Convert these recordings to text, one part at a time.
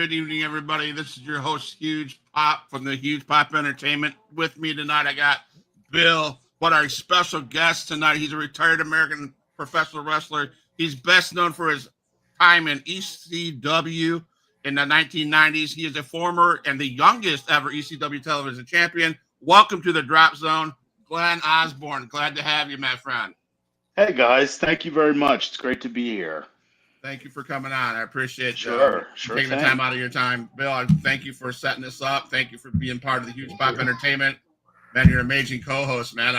Good evening, everybody. This is your host, Huge Pop from the Huge Pop Entertainment. With me tonight, I got Bill, but our special guest tonight, he's a retired American professional wrestler. He's best known for his time in ECW in the 1990s. He is a former and the youngest ever ECW television champion. Welcome to the Drop Zone, Glen Osbourne. Glad to have you, my friend. Hey, guys. Thank you very much. It's great to be here. Thank you for coming on. I appreciate Sure taking the time out of your time. Bill, I thank you for setting this up. Thank you for being part of the Huge Pop Entertainment. Man, you're an amazing co-host, man.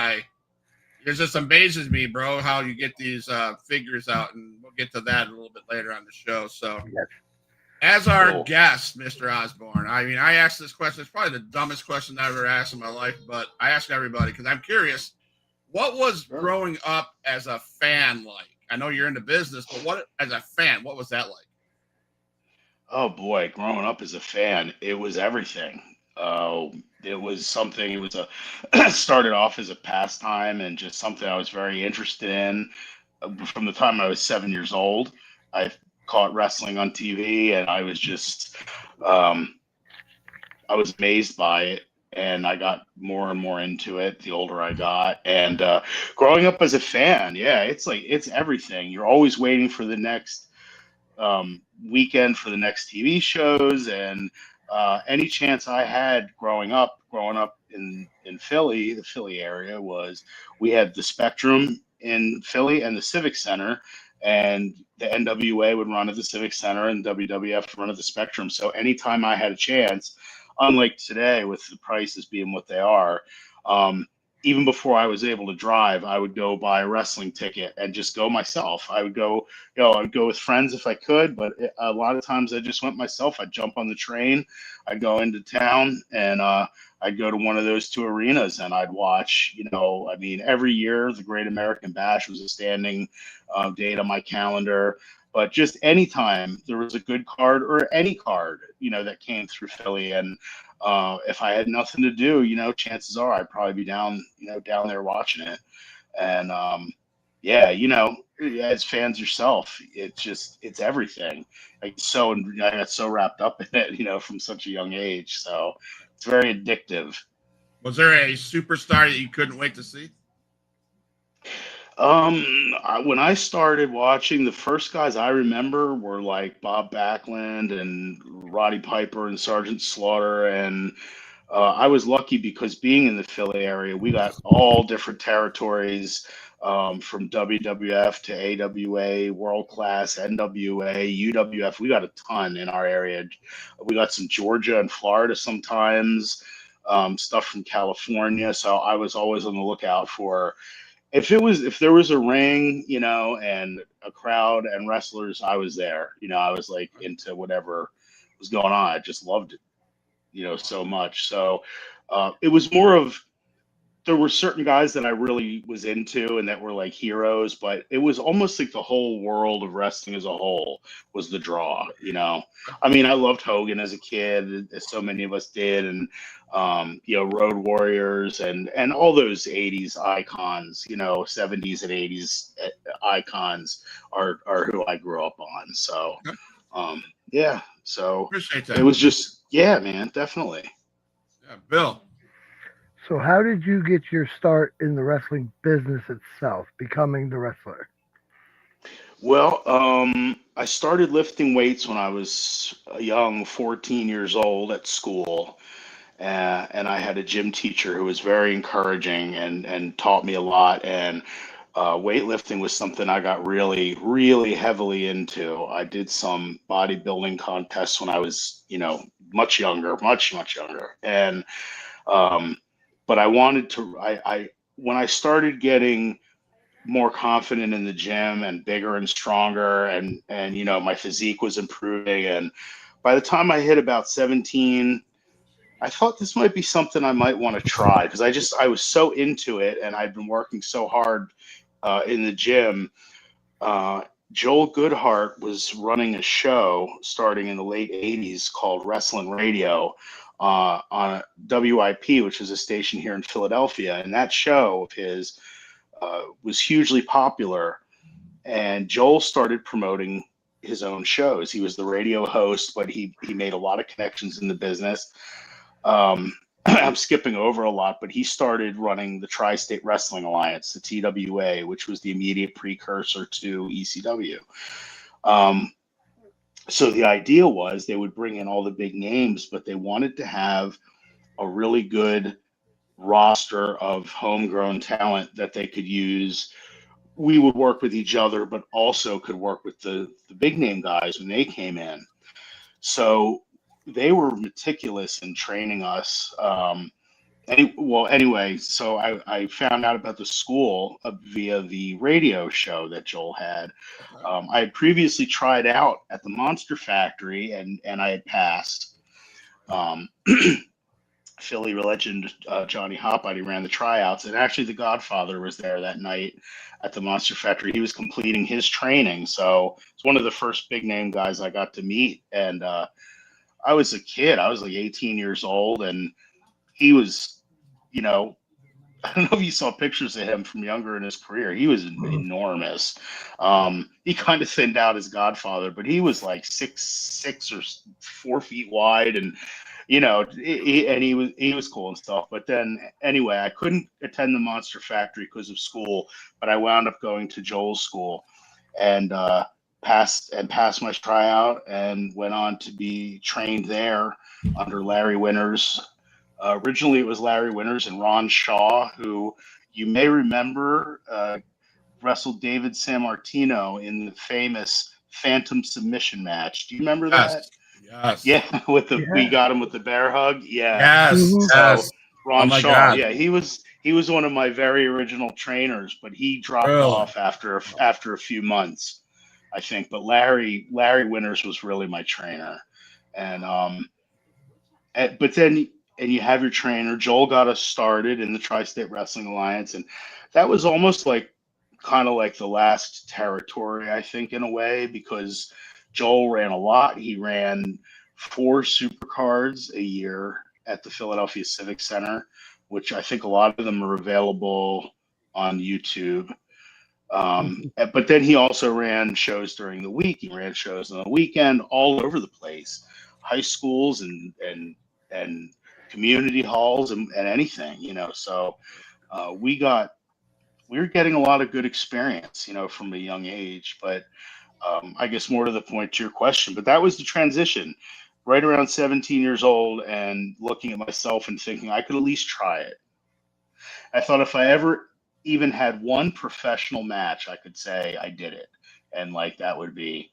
It just amazes me, bro, how you get these figures out, and we'll get to that a little bit later on the show. So, as our guest, Mr. Osbourne, I mean, I asked this question. It's probably the dumbest question I've ever asked in my life, but I ask everybody because I'm curious. What was growing up as a fan like? I know you're in the business, but as a fan, what was that like? Oh boy, growing up as a fan, it was everything. It was something. It was started off as a pastime and just something I was very interested in. From the time I was 7 years old, I caught wrestling on TV, and I was just, I was amazed by it. And I got more and more into it the older I got. And growing up as a fan, it's everything. You're always waiting for the next weekend for the next TV shows. And any chance I had growing up in Philly, the Philly area, we had the Spectrum in Philly and the Civic Center. And the NWA would run at the Civic Center and WWF would run at the Spectrum. So anytime I had a chance, unlike today with the prices being what they are, even before I was able to drive, I would go buy a wrestling ticket and just go myself. I would go with friends if I could, but a lot of times I just went myself. I'd jump on the train, I'd go into town, and I'd go to one of those two arenas and I'd watch, every year the Great American Bash was a standing date on my calendar. But just anytime there was a good card or any card, that came through Philly, and if I had nothing to do, chances are I'd probably be down there watching it. And as fans yourself, it's everything. I got so wrapped up in it, from such a young age. So it's very addictive. Was there a superstar that you couldn't wait to see? When I started watching, the first guys I remember were like Bob Backlund and Roddy Piper and Sergeant Slaughter. And I was lucky because being in the Philly area, we got all different territories, from WWF to AWA, World Class, NWA, UWF. We got a ton in our area. We got some Georgia and Florida sometimes, stuff from California. So I was always on the lookout for, if there was a ring, and a crowd and wrestlers, I was there. I was like into whatever was going on. I just loved it, so much. So it was more of, there were certain guys that I really was into and that were like heroes, but it was almost like the whole world of wrestling as a whole was the draw. I loved Hogan as a kid, as so many of us did, and Road Warriors and all those 80s icons, 70s and 80s icons are who I grew up on. So so Appreciate that. It was just, man, definitely. Yeah, Bill. So how did you get your start in the wrestling business itself, becoming the wrestler? Well, I started lifting weights when I was a young 14 years old at school. And I had a gym teacher who was very encouraging and taught me a lot. And weightlifting was something I got really, really heavily into. I did some bodybuilding contests when I was, much younger. And but I wanted to, when I started getting more confident in the gym and bigger and stronger, and my physique was improving. And by the time I hit about 17, I thought this might be something I might want to try, because I was so into it and I'd been working so hard in the gym. Joel Goodhart was running a show starting in the late 80s called Wrestling Radio on WIP, which is a station here in Philadelphia. And that show of his was hugely popular. And Joel started promoting his own shows. He was the radio host, but he made a lot of connections in the business. I'm skipping over a lot, but he started running the Tri-State Wrestling Alliance, the TWA, which was the immediate precursor to ECW. So the idea was they would bring in all the big names, but they wanted to have a really good roster of homegrown talent that they could use. We would work with each other, but also could work with the big name guys when they came in. So they were meticulous in training us. Anyway, so I found out about the school via the radio show that Joel had. I had previously tried out at the Monster Factory, and I had passed. Um, Philly legend Johnny Hoppite ran the tryouts, and actually the Godfather was there that night at the Monster Factory. He was completing his training, so it's one of the first big name guys I got to meet. And I was a kid; I was like 18 years old, and he was, you know, I don't know if you saw pictures of him from younger in his career. He was enormous. He kind of thinned out his Godfather, but he was like 6'6" or 4 feet wide, and he was cool and stuff. But then anyway, I couldn't attend the Monster Factory because of school, but I wound up going to Joel's school and passed my tryout and went on to be trained there under Larry Winters. Originally, it was Larry Winters and Ron Shaw, who you may remember wrestled David Sammartino in the famous Phantom Submission match. Do you remember that? Yes. Yeah, we got him with the bear hug. Yeah. Yes. Mhm. So Yes. Ron Oh my Shaw, God. yeah, he was one of my very original trainers, but he dropped Really? off after a few months, I think. But Larry Winters was really my trainer, and but then you have your trainer. Joel got us started in the Tri-State Wrestling Alliance, and that was almost like kind of like the last territory, I think, in a way, because Joel ran a lot. He ran 4 supercards a year at the Philadelphia Civic Center, which I think a lot of them are available on YouTube. But then he also ran shows during the week. He ran shows on the weekend all over the place, high schools and community halls and anything, So we were getting a lot of good experience, from a young age. But I guess more to the point to your question, but that was the transition right around 17 years old and looking at myself and thinking I could at least try it. I thought if I ever even had one professional match, I could say I did it. And like, that would be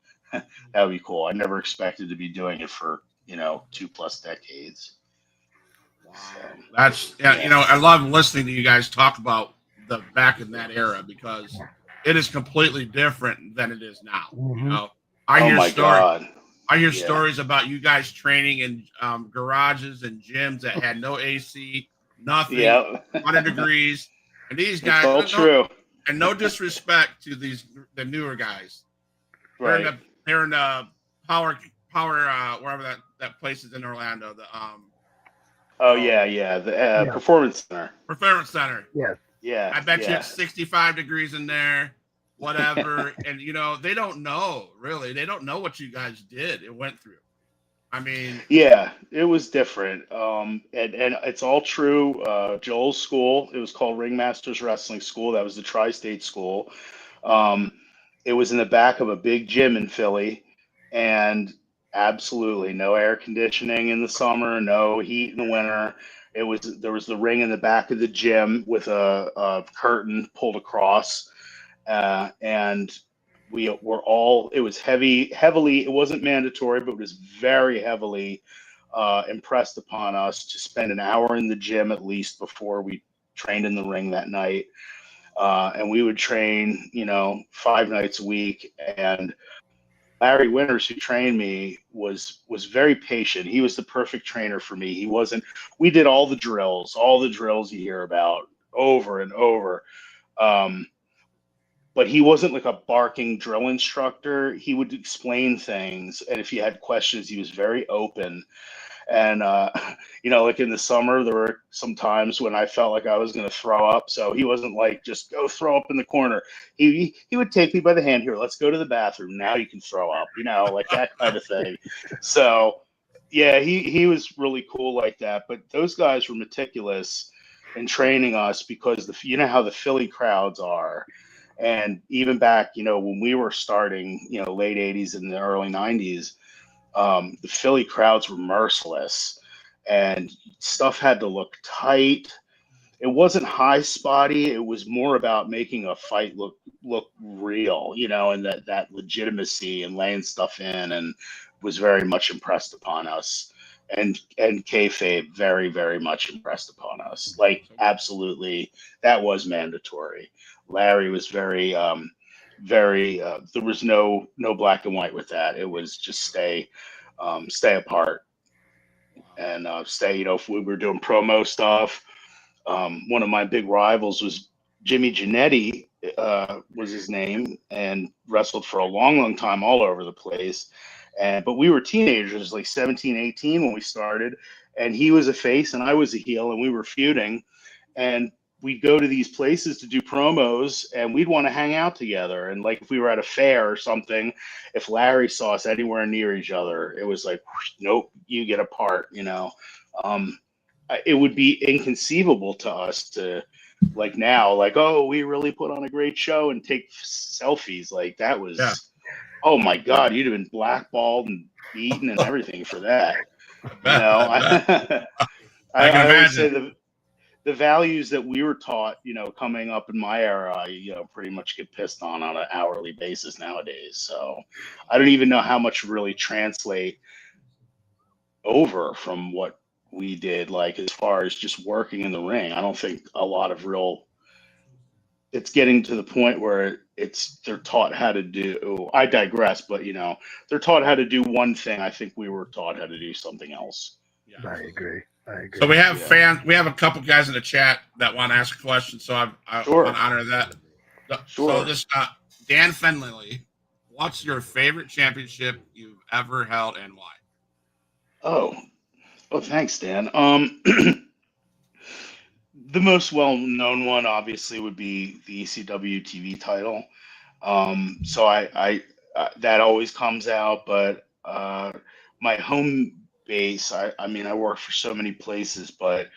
cool. I never expected to be doing it for, 2+ decades. Wow. So, That's yeah. I love listening to you guys talk about the back in that era because it is completely different than it is now. Mhm. I Oh hear my God. Yeah. stories about you guys training in garages and gyms that had no AC, nothing, Yeah. 100 degrees, and these It's guys, all true. no disrespect to the newer guys. They're in Right. the power wherever that place is in Orlando. Oh yeah. The Yeah. Performance Center. Performance Center. Yes. Yeah. I bet you Yeah. it's 65 degrees in there, whatever. And they don't know really. They don't know what you guys did and went through. I mean, Yeah, it was different. And it's all true. Joel's school, it was called Ringmasters Wrestling School. That was the Tri-State school. Um, it was in the back of a big gym in Philly, and absolutely no air conditioning in the summer, no heat in the winter. There was the ring in the back of the gym with a curtain pulled across, and we were all. It was heavily. It wasn't mandatory, but it was very heavily impressed upon us to spend an hour in the gym at least before we trained in the ring that night. And we would train, 5 nights a week. And Larry Winters, who trained me, was very patient. He was the perfect trainer for me. He wasn't. We did all the drills you hear about over and over. Um, but he wasn't like a barking drill instructor. He would explain things, and if you had questions, he was very open. And, like in the summer, there were some times when I felt like I was going to throw up. So he wasn't like, just go throw up in the corner. He would take me by the hand, here, let's go to the bathroom. Now you can throw up, like that kind of thing. So, yeah, he was really cool like that. But those guys were meticulous in training us because how the Philly crowds are. And even back, when we were starting, late 80s and the early 90s, the Philly crowds were merciless and stuff had to look tight. It wasn't high spotty. It was more about making a fight look real, and that legitimacy and laying stuff in, and was very much impressed upon us. And kayfabe very, very much impressed upon us. Like, absolutely, that was mandatory. Larry was very, there was no black and white with that. It was just stay apart and stay. If we were doing promo stuff, one of my big rivals was Jimmy Giannetti, was his name, and wrestled for a long, long time all over the place. But we were teenagers, like 17, 18 when we started, and he was a face and I was a heel, and we were feuding. And we'd go to these places to do promos, and we'd want to hang out together. And like if we were at a fair or something, if Larry saw us anywhere near each other, it was like, nope, you get apart. It would be inconceivable to us to, like, now, like, oh, we really put on a great show and take selfies. Like, that was, oh my God, you'd have been blackballed and beaten and everything for that. I always say the values that we were taught, coming up in my era, pretty much get pissed on an hourly basis nowadays. So I don't even know how much really translate over from what we did, like as far as just working in the ring. I don't think a lot of it's getting to the point where they're taught how to do, I digress, but they're taught how to do one thing. I think we were taught how to do something else. Yeah. I agree. So we have fans. We have a couple guys in the chat that want to ask a question. So I Sure. want to honor that. Sure. So this Dan Fenley, what's your favorite championship you've ever held and why? Oh, thanks, Dan. The most well-known one, obviously, would be the ECW TV title. So I that always comes out, but my home base, I mean, I work for so many places, but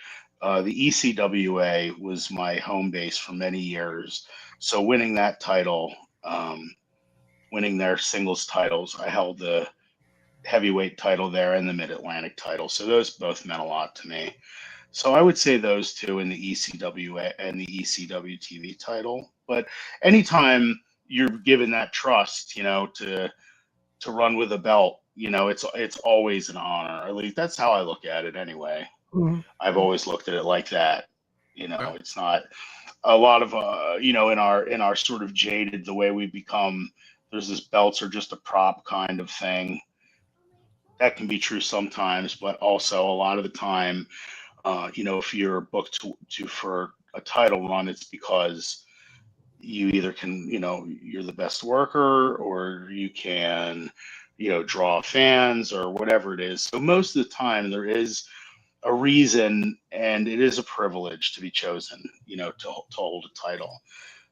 the ECWA was my home base for many years. So winning that title, winning their singles titles, I held the heavyweight title there and the Mid-Atlantic title. So those both meant a lot to me. So I would say those two in the ECWA and the ECW TV title. But anytime you're given that trust, to run with a belt, it's always an honor. At least that's how I look at it anyway. Mhm. I've always looked at it like that. It's not a lot of in our sort of jaded, the way we become, there's this belts are just a prop kind of thing. That can be true sometimes, but also a lot of the time, if you're booked for a title run, it's because you either can, you're the best worker, or you can, draw fans or whatever it is. So most of the time there is a reason, and it is a privilege to be chosen, to hold a title.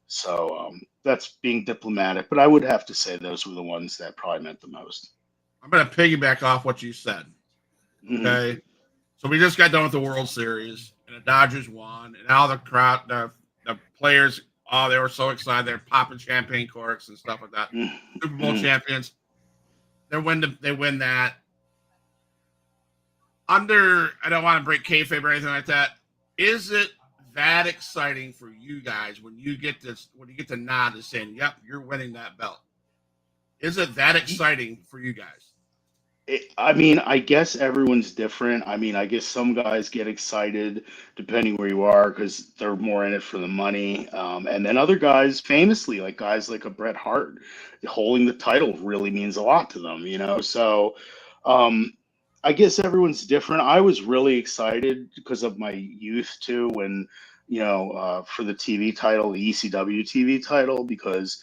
So that's being diplomatic, but I would have to say those were the ones that probably meant the most. I'm going to piggyback off what you said. Okay. Mm-hmm. So we just got done with the World Series, and the Dodgers won, and all the crowd, the players, they were so excited. They're popping champagne corks and stuff like that. Mm-hmm. Super Bowl champions. They win that. I don't want to break kayfabe or anything like that. Is it that exciting for you guys when you get the nod to saying, "Yep, you're winning that belt"? Is it that exciting for you guys? I mean, I guess everyone's different. I mean, I guess some guys get excited depending where you are because they're more in it for the money. And then other guys, famously, like guys like a Bret Hart, holding the title really means a lot to them, So I guess everyone's different. I was really excited because of my youth too, when, for the TV title, the ECW TV title, because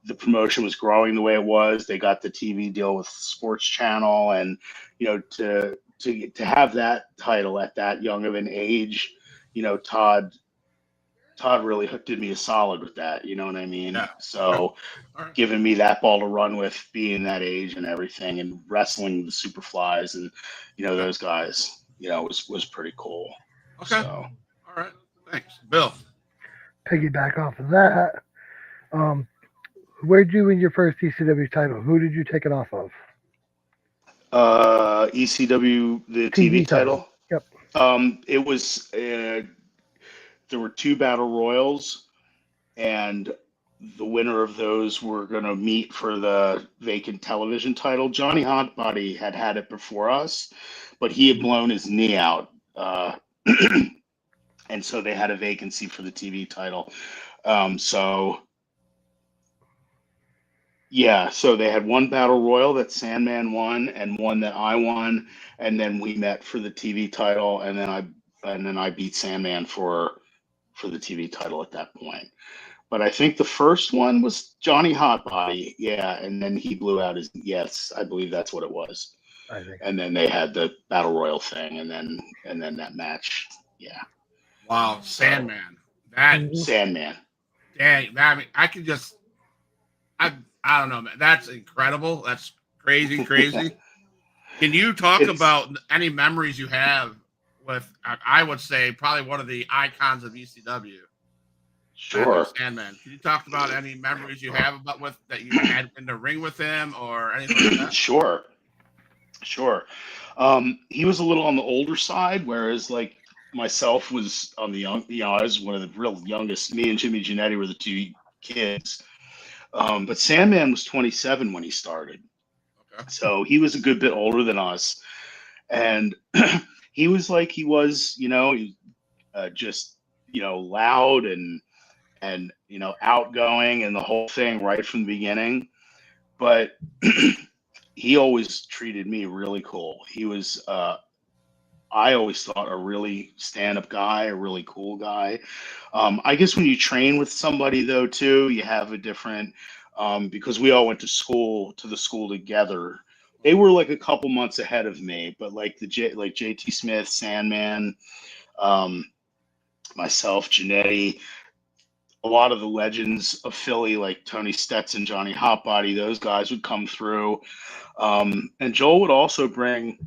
the promotion was growing the way it was. They got the TV deal with Sports Channel, and to to have that title at that young of an age, Todd really did me a solid with that. You know what I mean? Yeah. So All right. giving me that ball to run with, being that age and everything, and wrestling the Superflies and those guys, was pretty cool. Okay. So All right. Thanks, Bill. Piggyback off of that. Where'd you win your first ECW title? Who did you take it off of? ECW, the TV TV title. title. Yep. It was there were 2 battle royals, and the winner of those were going to meet for the vacant television title. Johnny Hotbody had it before us, but he had blown his knee out, and so they had a vacancy for the TV title. So they had 1 battle royal that Sandman won, and 1 that I won, and then we met for the TV title, and then I beat Sandman for the TV title at that point. But I think the first one was Johnny Hotbody, yeah, and then he blew out his, yes, I believe that's what it was. I think. And then they had the battle royal thing, and then that match, yeah. Wow, Sandman. That Sandman. dang. I mean, I could just. I don't know, man. That's incredible. That's crazy. Can you talk about any memories you have with? I would say probably one of the icons of ECW. Sure. Sandman. Can you talk about any memories you have that you had in the ring with him or anything like that? Sure. He was a little on the older side, whereas like myself was on the young. I was one of the real youngest. Me and Jimmy Giannetti were the 2 kids. But Sandman was 27 when he started. Okay. So he was a good bit older than us. And he was like, just, loud and outgoing and the whole thing right from the beginning. But he always treated me really cool. He was, I always thought, a really stand-up guy, a really cool guy. I guess when you train with somebody though too, you have a different, because we all went to the school together. They were like a couple months ahead of me, but like JT Smith, Sandman, myself, Janetti, a lot of the legends of Philly, like Tony Stetson, Johnny Hotbody, those guys would come through. And Joel would also bring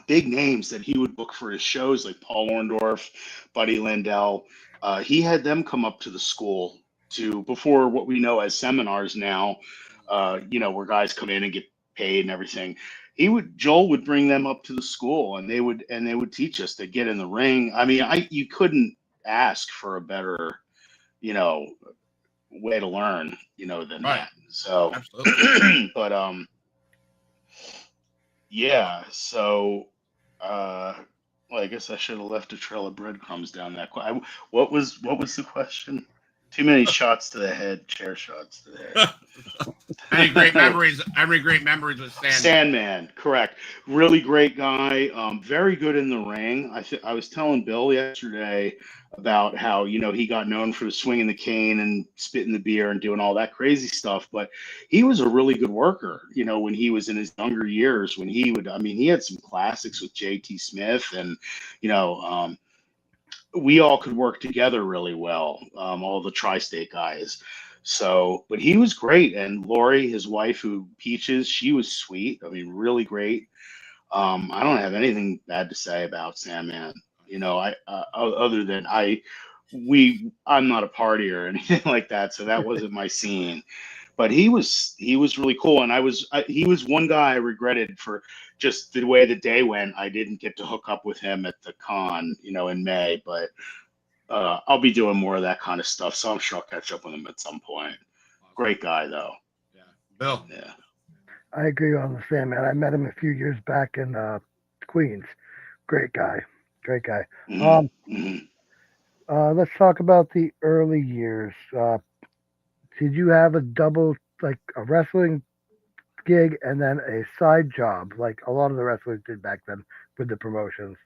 big names that he would book for his shows, like Paul Orndorff, Buddy Landell. He had them come up to the school before what we know as seminars now, where guys come in and get paid and everything. Joel would bring them up to the school, and they would teach us to get in the ring. I mean, you couldn't ask for a better, way to learn, than that. So, absolutely. But yeah. So, well, I guess I should have left a trail of breadcrumbs down that. What was the question? Too many shots to the head, chair shots to the head. Any great memories? Every great memories with Sandman. Sandman, correct. Really great guy. Very good in the ring. I was telling Bill yesterday about how he got known for swinging the cane and spitting the beer and doing all that crazy stuff, but he was a really good worker. When he was in his younger years, when he would, he had some classics with JT Smith, and we all could work together really well. All the tri-state guys. So, but he was great. And Lori, his wife, Peaches, she was sweet. Really great. I don't have anything bad to say about Sandman. Other than I'm not a partier or anything like that, so that wasn't my scene. But he was really cool, and he was one guy I regretted for just the way the day went. I didn't get to hook up with him at the con, in May, but I'll be doing more of that kind of stuff, so I'm sure I'll catch up with him at some point. Great guy, though. Yeah, Bill. Yeah. I agree on the Sandman. I met him a few years back in Queens. Great guy. Mm-hmm. Let's talk about the early years. Did you have a double, like a wrestling gig and then a side job, like a lot of the wrestlers did back then with the promotions?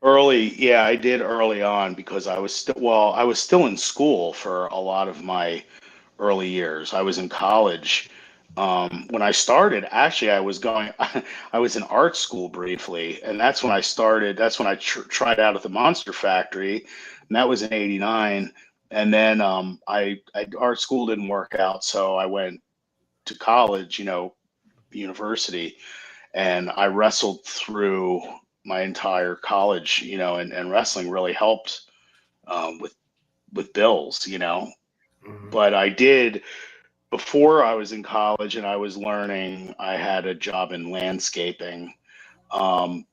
Early, yeah, I did early on because I was still in school for a lot of my early years. I was in college When I started, actually, I was going, I was in art school briefly, and that's when I started. That's when I tried out at the Monster Factory, and that was in '89. And then art school didn't work out, so I went to college, university, and I wrestled through my entire college, and wrestling really helped with bills, Mhm. But I did before I was in college and I was learning. I had a job in landscaping,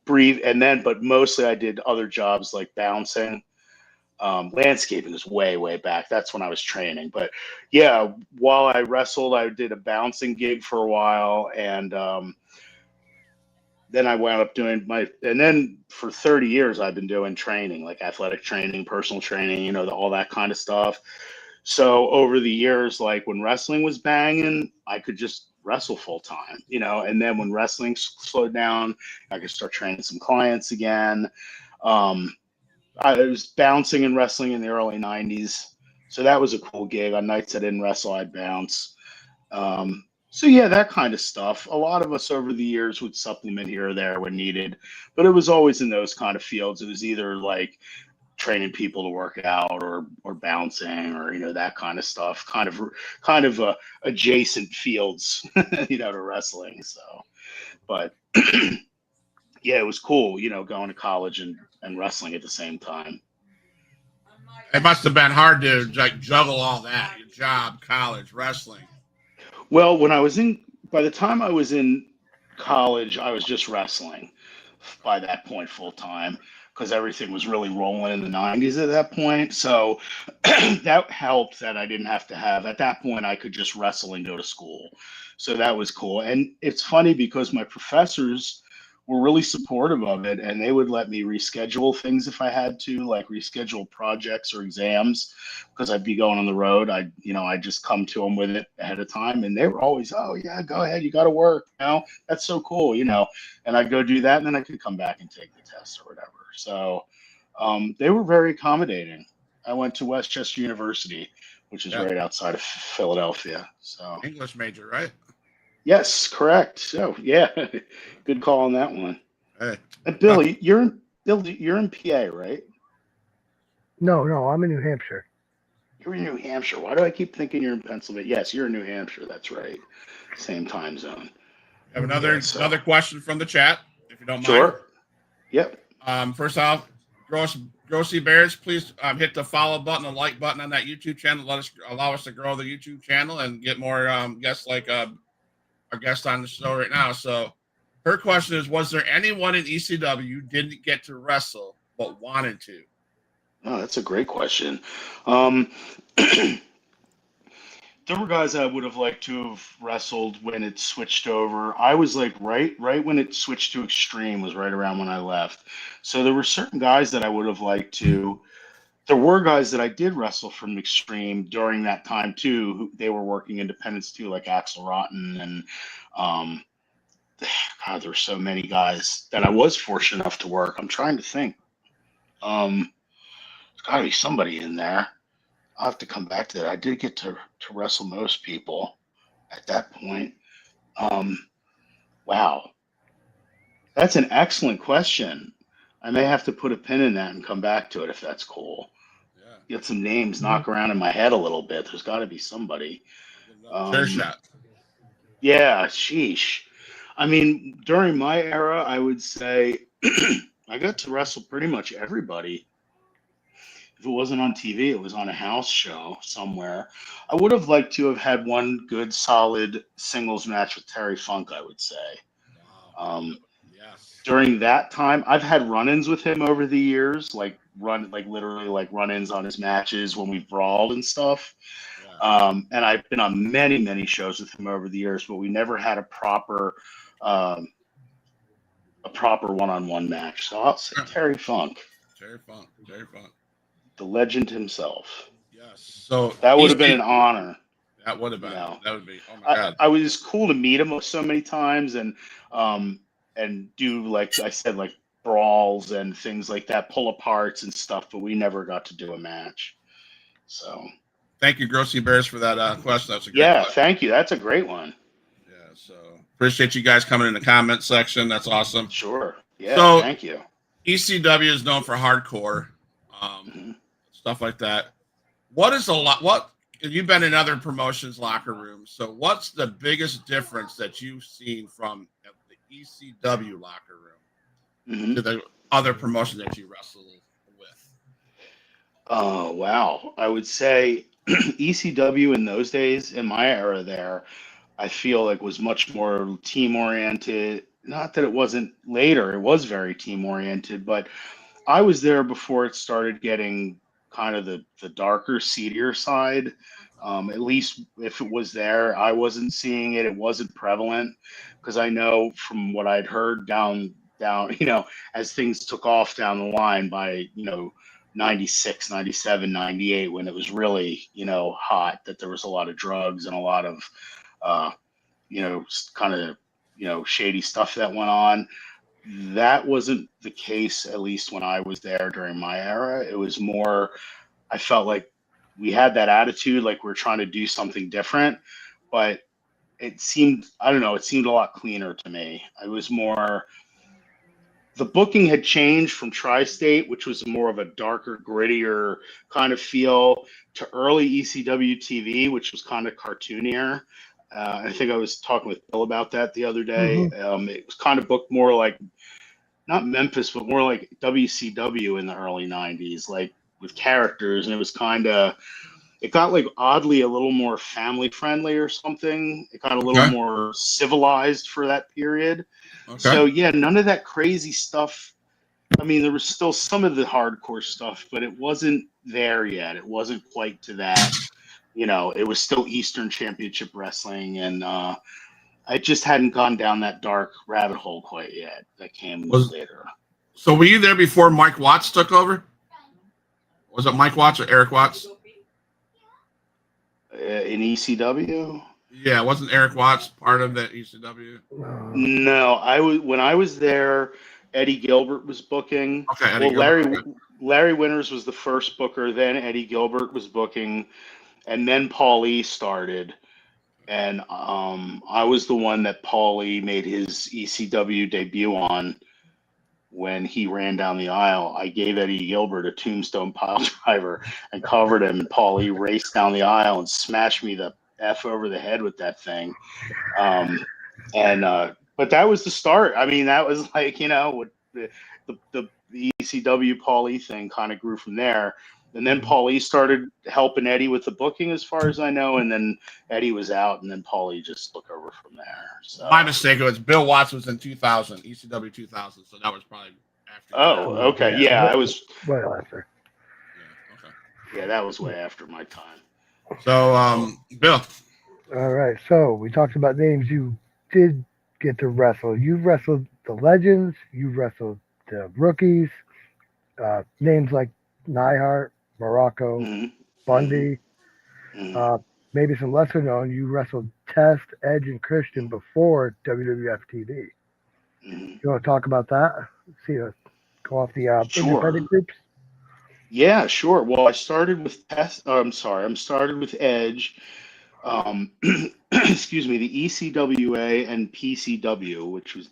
brief, and then but mostly I did other jobs like bouncing. Landscaping is way, way back. That's when I was training. But yeah, while I wrestled, I did a bouncing gig for a while, and then I wound up doing and then for 30 years, I've been doing training, like athletic training, personal training, all that kind of stuff. So over the years, like when wrestling was banging, I could just wrestle full time, and then when wrestling slowed down, I could start training some clients again. Um, I was bouncing and wrestling in the early 90s. So that was a cool gig. On nights I didn't wrestle, I'd bounce. So yeah, that kind of stuff. A lot of us over the years would supplement here or there when needed, but it was always in those kind of fields. It was either like training people to work out or bouncing or that kind of stuff. Kind of adjacent fields, to wrestling. So, but yeah, it was cool, going to college and wrestling at the same time. It must have been hard to like juggle all that, your job, college, wrestling. Well, by the time I was in college, I was just wrestling by that point full time because everything was really rolling in the 90s at that point. So that helped that I didn't have to have, at that point, I could just wrestle and go to school. So that was cool. And it's funny because my professors were really supportive of it and they would let me reschedule things if I had to, like reschedule projects or exams because I'd be going on the road. I just come to them with it ahead of time, and they were always, "Oh yeah, go ahead, you got to work." That's so cool, And I'd go do that, and then I could come back and take the test or whatever. So they were very accommodating. I went to Westchester University, which is Yeah. right outside of Philadelphia. So English major, right? yes, correct. So yeah, good call on that one. Hey. And Uh, Billy, you're in PA, right? No, I'm in New Hampshire. You're in New Hampshire. Why do I keep thinking you're in Pennsylvania? Yes, you're in New Hampshire. That's right. Same time zone. have Mhm. Yeah, another so question from the chat, if you don't mind. sure. Yep. First off, Grossy Bears, please hit the follow button and like button on that YouTube channel. Allow us to grow the YouTube channel and get more guests like our guest on the show right now. So her question is, was there anyone in ECW didn't get to wrestle but wanted to? Oh, that's a great question. Um, there were guys I would have liked to have wrestled when it switched over. I was like right when it switched to Extreme was right around when I left. So there were certain guys that I would have liked to. There were guys that I did wrestle from Extreme during that time too. They were working independents too, like Axel Rotten and um, God, there were so many guys that I was fortunate enough to work. I'm trying to think. There's got to be somebody in there. I'll have to come back to that. I did get to wrestle most people at that point. Um, wow, that's an excellent question. I may have to put a pin in that and come back to it if that's cool. Yeah. Get some names Mhm. knock around in my head a little bit. There's got to be somebody. Chair Um, shot. yeah, sheesh. I mean, during my era, I would say I got to wrestle pretty much everybody. If it wasn't on TV, it was on a house show somewhere. I would have liked to have had one good, solid singles match with Terry Funk, I would say. Wow. Um, Yes. During that time, I've had run-ins with him over the years, like literally like run-ins on his matches when we've brawled and stuff. Yeah. And I've been on many, many shows with him over the years, but we never had um, a proper one-on-one match. So I'll say Terry Funk, Terry Funk. Terry Funk. the legend himself. Yes. So That would have been EC, an honor. that would have You been. know, That would be. Oh my I, God. I was cool to meet him so many times um and do, like I said, like brawls and things like that, pull aparts and stuff, but we never got to do a match. So Thank you, Grossy Bears, for that question. That's a great yeah, question. thank you. That's a great one. So appreciate you guys coming in the comment section. That's awesome. Sure. Yeah. So Thank you. ECW is known for hardcore, stuff like that. What is what you've been in other promotions locker rooms? So what's the biggest difference that you've seen from the ECW locker room to the other promotion that you wrestled with? Oh, wow. I would say ECW in those days, in my era there, I feel like was much more team oriented. Not that it wasn't later, it was very team oriented, but I was there before it started getting kind of the darker, seedier side. At least if it was there, I wasn't seeing it. It wasn't prevalent because I know from what I'd heard down, as things took off down the line by, 96, 97, 98, when it was really, hot, that there was a lot of drugs and a lot of, uh, kind of, shady stuff that went on. That wasn't the case, at least when I was there during my era. It was more, I felt like we had that attitude, like we're trying to do something different, but it seemed, I don't know, it seemed a lot cleaner to me. I was more, the booking had changed from Tri-State, which was more of a darker, grittier kind of feel, to early ECW TV, which was kind of cartoonier. I think I was talking with Bill about that the other day. It was kind of booked more like, not Memphis, but more like WCW in the early 90s, like with characters. And it was kind of, it got like oddly a little more family friendly or something. It got a little more civilized for that period. So yeah, none of that crazy stuff. I mean, there was still some of the hardcore stuff, but it wasn't there yet. It wasn't quite to that. It was still Eastern Championship Wrestling, and I just hadn't gone down that dark rabbit hole quite yet. That came later. So were you there before Mike Watts took over? Was it Mike Watts or Eric Watts? In ECW? Yeah, wasn't Eric Watts part of the ECW? No, when I was there, Eddie Gilbert was booking. Okay, Eddie Gilbert. Larry Winters was the first booker, then Eddie Gilbert was booking, and then Paul E started. And I was the one that Paul E made his ECW debut on when he ran down the aisle. I gave Eddie Gilbert a tombstone pile driver and covered him, and Paul E raced down the aisle and smashed me the F over the head with that thing. But that was the start. I mean, that was like, the ECW Paul E thing kind of grew from there. And then Paul E started helping Eddie with the booking, as far as I know. And then Eddie was out, and then Paul E just took over from there. So my mistake. It was Bill Watts was in 2000, ECW 2000. So that was probably after. Oh, okay. Yeah, I was way after. Yeah, okay. Yeah, that was way after my time. So, Bill. All right. So we talked about names you did get to wrestle. You wrestled the legends. You wrestled the rookies. Names like Neihart, Morocco, Bundy. Maybe some lesser known. You wrestled Test, Edge, and Christian before WWF TV. You want to talk about that? See, go off the independent groups. Yeah, sure. Well, I started with Test. I'm started with Edge. Excuse me, the ECWA and PCW, which was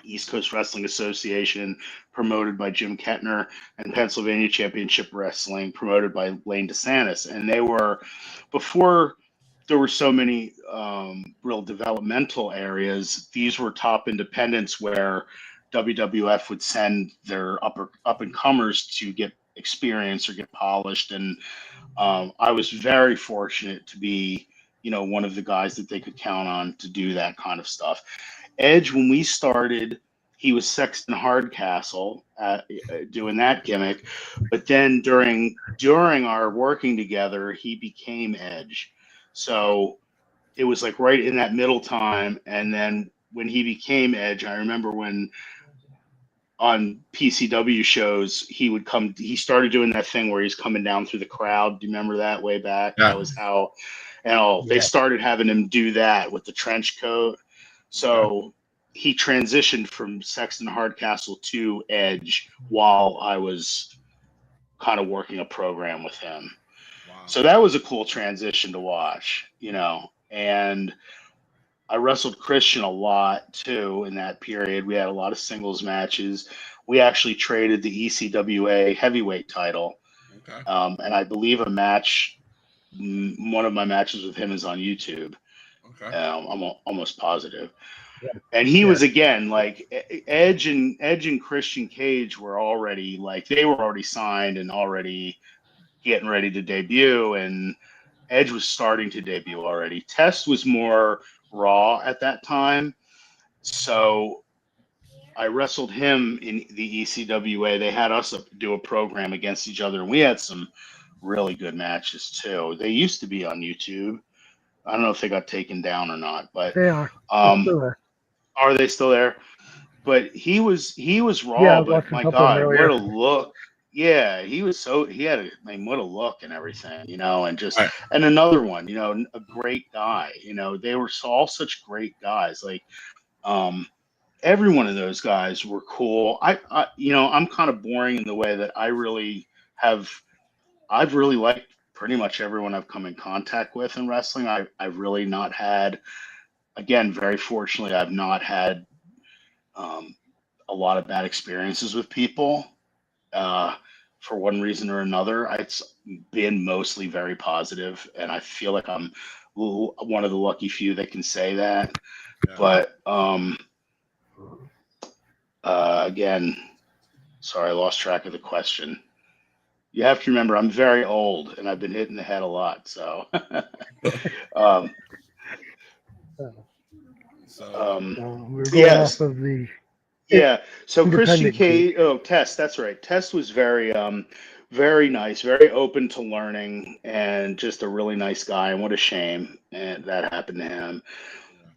East Coast Wrestling Association, promoted by Jim Kettner, and Pennsylvania Championship Wrestling, promoted by Lane DeSantis. And they were, before there were so many real developmental areas, these were top independents where WWF would send their up and comers to get experience or get polished. And I was very fortunate to be, one of the guys that they could count on to do that kind of stuff. Edge, when we started, he was Sexton Hardcastle doing that gimmick, but then during our working together, he became Edge. So it was like right in that middle time. And then when he became Edge, I remember when on PCW shows, he started doing that thing where he's coming down through the crowd. Do you remember that way back? Yeah. That was how, they started having him do that with the trench coat. So he transitioned from Sexton Hardcastle to Edge while I was kind of working a program with him. Wow. So that was a cool transition to watch, and I wrestled Christian a lot too in that period. We had a lot of singles matches. We actually traded the ECWA heavyweight title, Okay. and I believe one of my matches with him is on YouTube. Okay. I'm almost positive. And he was, again, like Edge and Christian Cage were already, like, they were already signed and already getting ready to debut, and Edge was starting to debut already. Test was more Raw at that time, so I wrestled him in the ECWA. They had us do a program against each other, and we had some really good matches too. They used to be on YouTube. I don't know if they got taken down or not, but They are. They're still there. are they still there? But he was Yeah, Raw, I was but watching a my couple of them God, earlier. what a look. Yeah, he had what a look and everything, and just, Right. and another one, a great guy. They were all such great guys. Like, every one of those guys were cool. I'm kind of boring in the way that I've really liked pretty much everyone I've come in contact with in wrestling. I've really not had, again, very fortunately, I've not had a lot of bad experiences with people for one reason or another. It's been mostly very positive, and I feel like I'm one of the lucky few that can say that. Yeah. But again, sorry, I lost track of the question. You have to remember, I'm very old, and I've been hit in the head a lot. So, We're going yes. off of the Yeah. So Christian independent group. Test, that's right. Test was very nice, very open to learning, and just a really nice guy. And what a shame and that happened to him.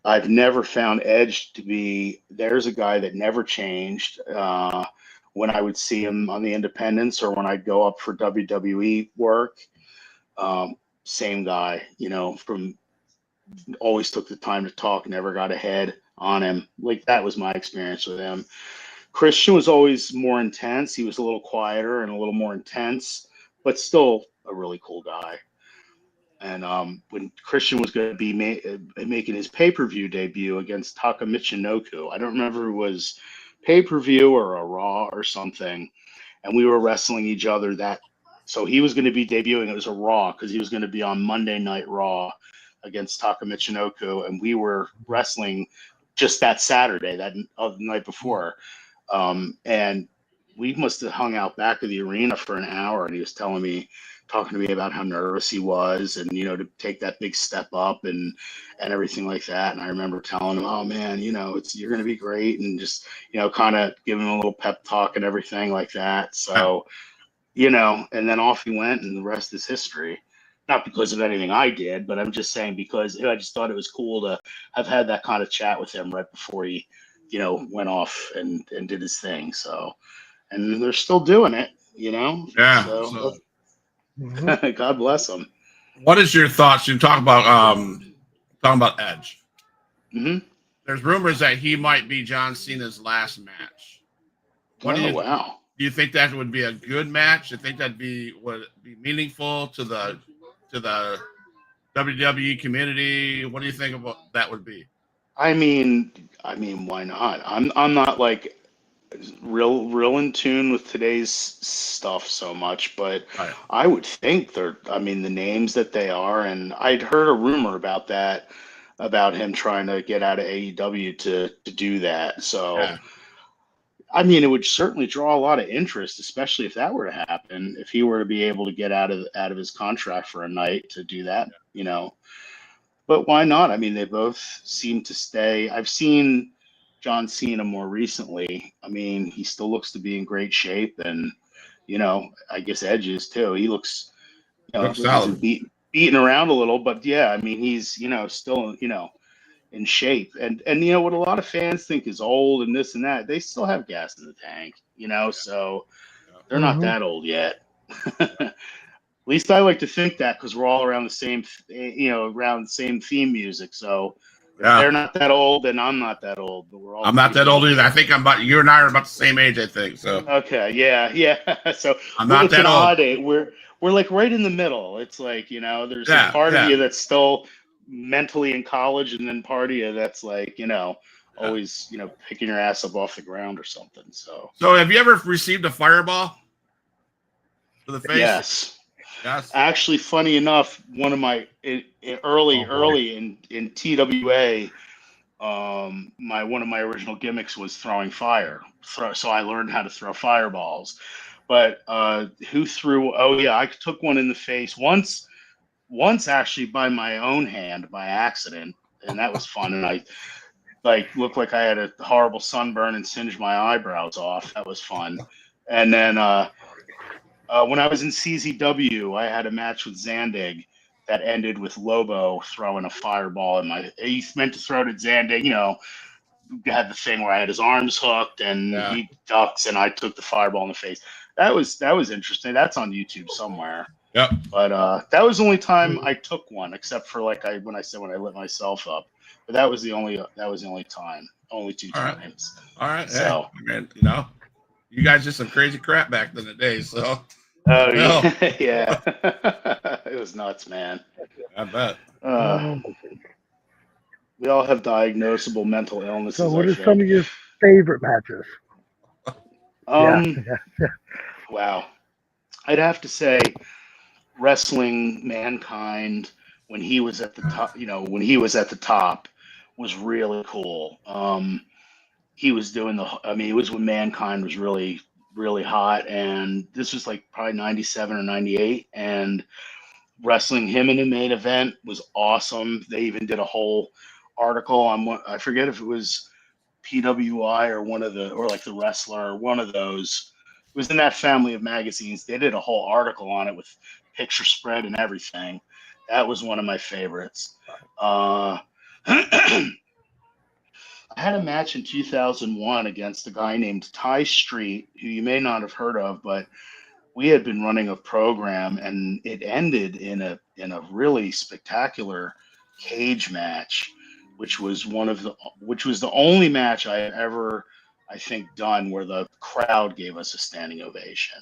I've never found Edge to be. There's a guy that never changed. When I would see him on the independents or when I'd go up for WWE work, same guy. From always took the time to talk, never got ahead on him. Like, that was my experience with him. Christian was always more intense. He was a little quieter and a little more intense, but still a really cool guy. And when Christian was going to be making his pay-per-view debut against Taka Michinoku, I don't remember if it was pay-per-view or a Raw or something, and we were wrestling each other so he was going to be debuting. It was a Raw because he was going to be on Monday Night Raw against Taka Michinoku, and we were wrestling just that Saturday, the night before. And we must have hung out back of the arena for an hour, and he was talking to me about how nervous he was, and to take that big step up and everything like that. And I remember telling him, "Oh man, you're going to be great," and just kind of giving him a little pep talk and everything like that. So, and then off he went, and the rest is history. Not because of anything I did, but I'm just saying because I just thought it was cool to have had that kind of chat with him right before he, went off and did his thing. So, and they're still doing it, Yeah. So God bless them. What is your thoughts? You talking about Edge. Mm-hmm. There's rumors that he might be John Cena's last match. Wow. Do you think that would be a good match? Do you think would be meaningful to the WWE community? What do you think about that would be? I mean, why not? I'm not like real in tune with today's stuff so much, but Right. I would think the names that they are, and I'd heard a rumor about that, about him trying to get out of AEW to do that. So, Yeah. I mean, it would certainly draw a lot of interest, especially if that were to happen, if he were to be able to get out of his contract for a night to do that, But why not? I mean, they both seem to stay. I've seen John Cena more recently. I mean, he still looks to be in great shape, and I guess Edge is too. He looks, Looks he's solid. beaten around a little, but yeah, I mean, he's still in shape. And what a lot of fans think is old and this and that, they still have gas in the tank, so they're not that old yet. At least I like to think that, because we're all around the same, around the same theme music. So if they're not that old, then I'm not that old. But we're all. I'm not that old either. I think you and I are about the same age. I think so. Okay, yeah. So I'm not it's that an old. odd age. We're like right in the middle. It's like there's a part of you that's still mentally in college and then party, that's like, always, picking your ass up off the ground or something. So have you ever received a fireball to the face? yes. Yes. Actually, funny enough, one of my early in TWA, one of my original gimmicks was throwing fire. So I learned how to throw fireballs. But who threw? Oh yeah, I took one in the face once actually by my own hand by accident, and that was fun. And I looked like I had a horrible sunburn and singed my eyebrows off. That was fun. And then when I was in CZW, I had a match with Zandig that ended with Lobo throwing a fireball in my. He meant to throw it at Zandig. Had the thing where I had his arms hooked and he ducks, and I took the fireball in the face. That was interesting. That's on YouTube somewhere. Yep. But that was the only time I took one, except for when I lit myself up. But that was the only time. Only two times. All right. So man, you guys did some crazy crap back in the day. So. Oh yeah, yeah. It was nuts, man. I bet. We all have diagnosable mental illnesses. So, what are some of your favorite matches? Wow. I'd have to say wrestling Mankind when he was at the top, was really cool. He was doing it was when Mankind was really, really hot, and this was like probably 97 or 98, and wrestling him in the main event was awesome. They even did a whole article on I forget if it was PWI or the Wrestler or one of those. It was in that family of magazines. They did a whole article on it with picture spread and everything. That was one of my favorites. I had a match in 2001 against a guy named Ty Street, who you may not have heard of, but we had been running a program, and it ended in a really spectacular cage match, which was the only match I had ever, I think, done where the crowd gave us a standing ovation.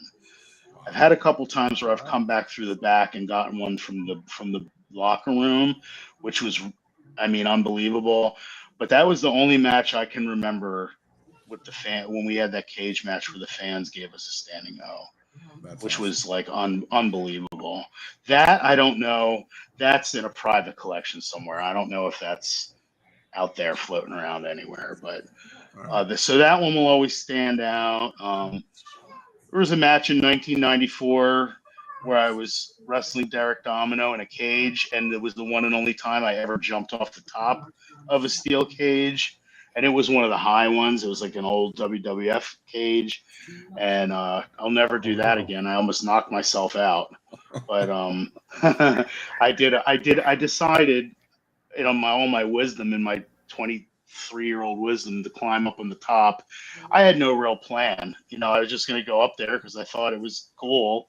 I've had a couple times where I've come back through the back and gotten one from the locker room, which was, unbelievable. But that was the only match I can remember with the fan when we had that cage match where the fans gave us a standing O. Which was like unbelievable. That I don't know. That's in a private collection somewhere. I don't know if that's out there floating around anywhere. But so that one will always stand out. There was a match in 1994 where I was wrestling Derek Domino in a cage, and it was the one and only time I ever jumped off the top of a steel cage. And it was one of the high ones. It was like an old WWF cage, and I'll never do that again. I almost knocked myself out, but I decided, all my wisdom in my 23-year-old wisdom to climb up on the top. I had no real plan. I was just going to go up there because I thought it was cool.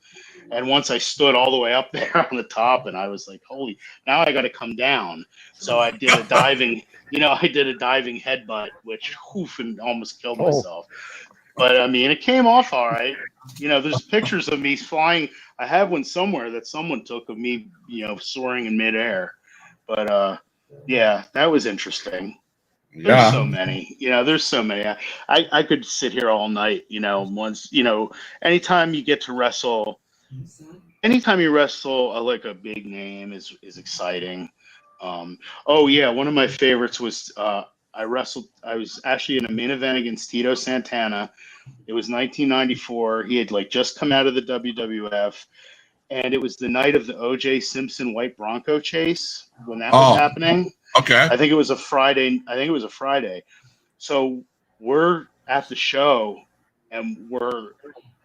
And once I stood all the way up there on the top, and I was like, holy, now I got to come down. So I did a diving, headbutt, which and almost killed myself. But it came off all right. There's pictures of me flying. I have one somewhere that someone took of me, soaring in midair. But yeah, that was interesting. There's so many. There's so many. I could sit here all night. Anytime you get to wrestle, anytime you wrestle like a big name is exciting. Oh yeah, one of my favorites was I was actually in a main event against Tito Santana. It was 1994. He had just come out of the WWF, and it was the night of the O.J. Simpson White Bronco chase when that was happening. Okay. I think it was a Friday. So we're at the show, and we're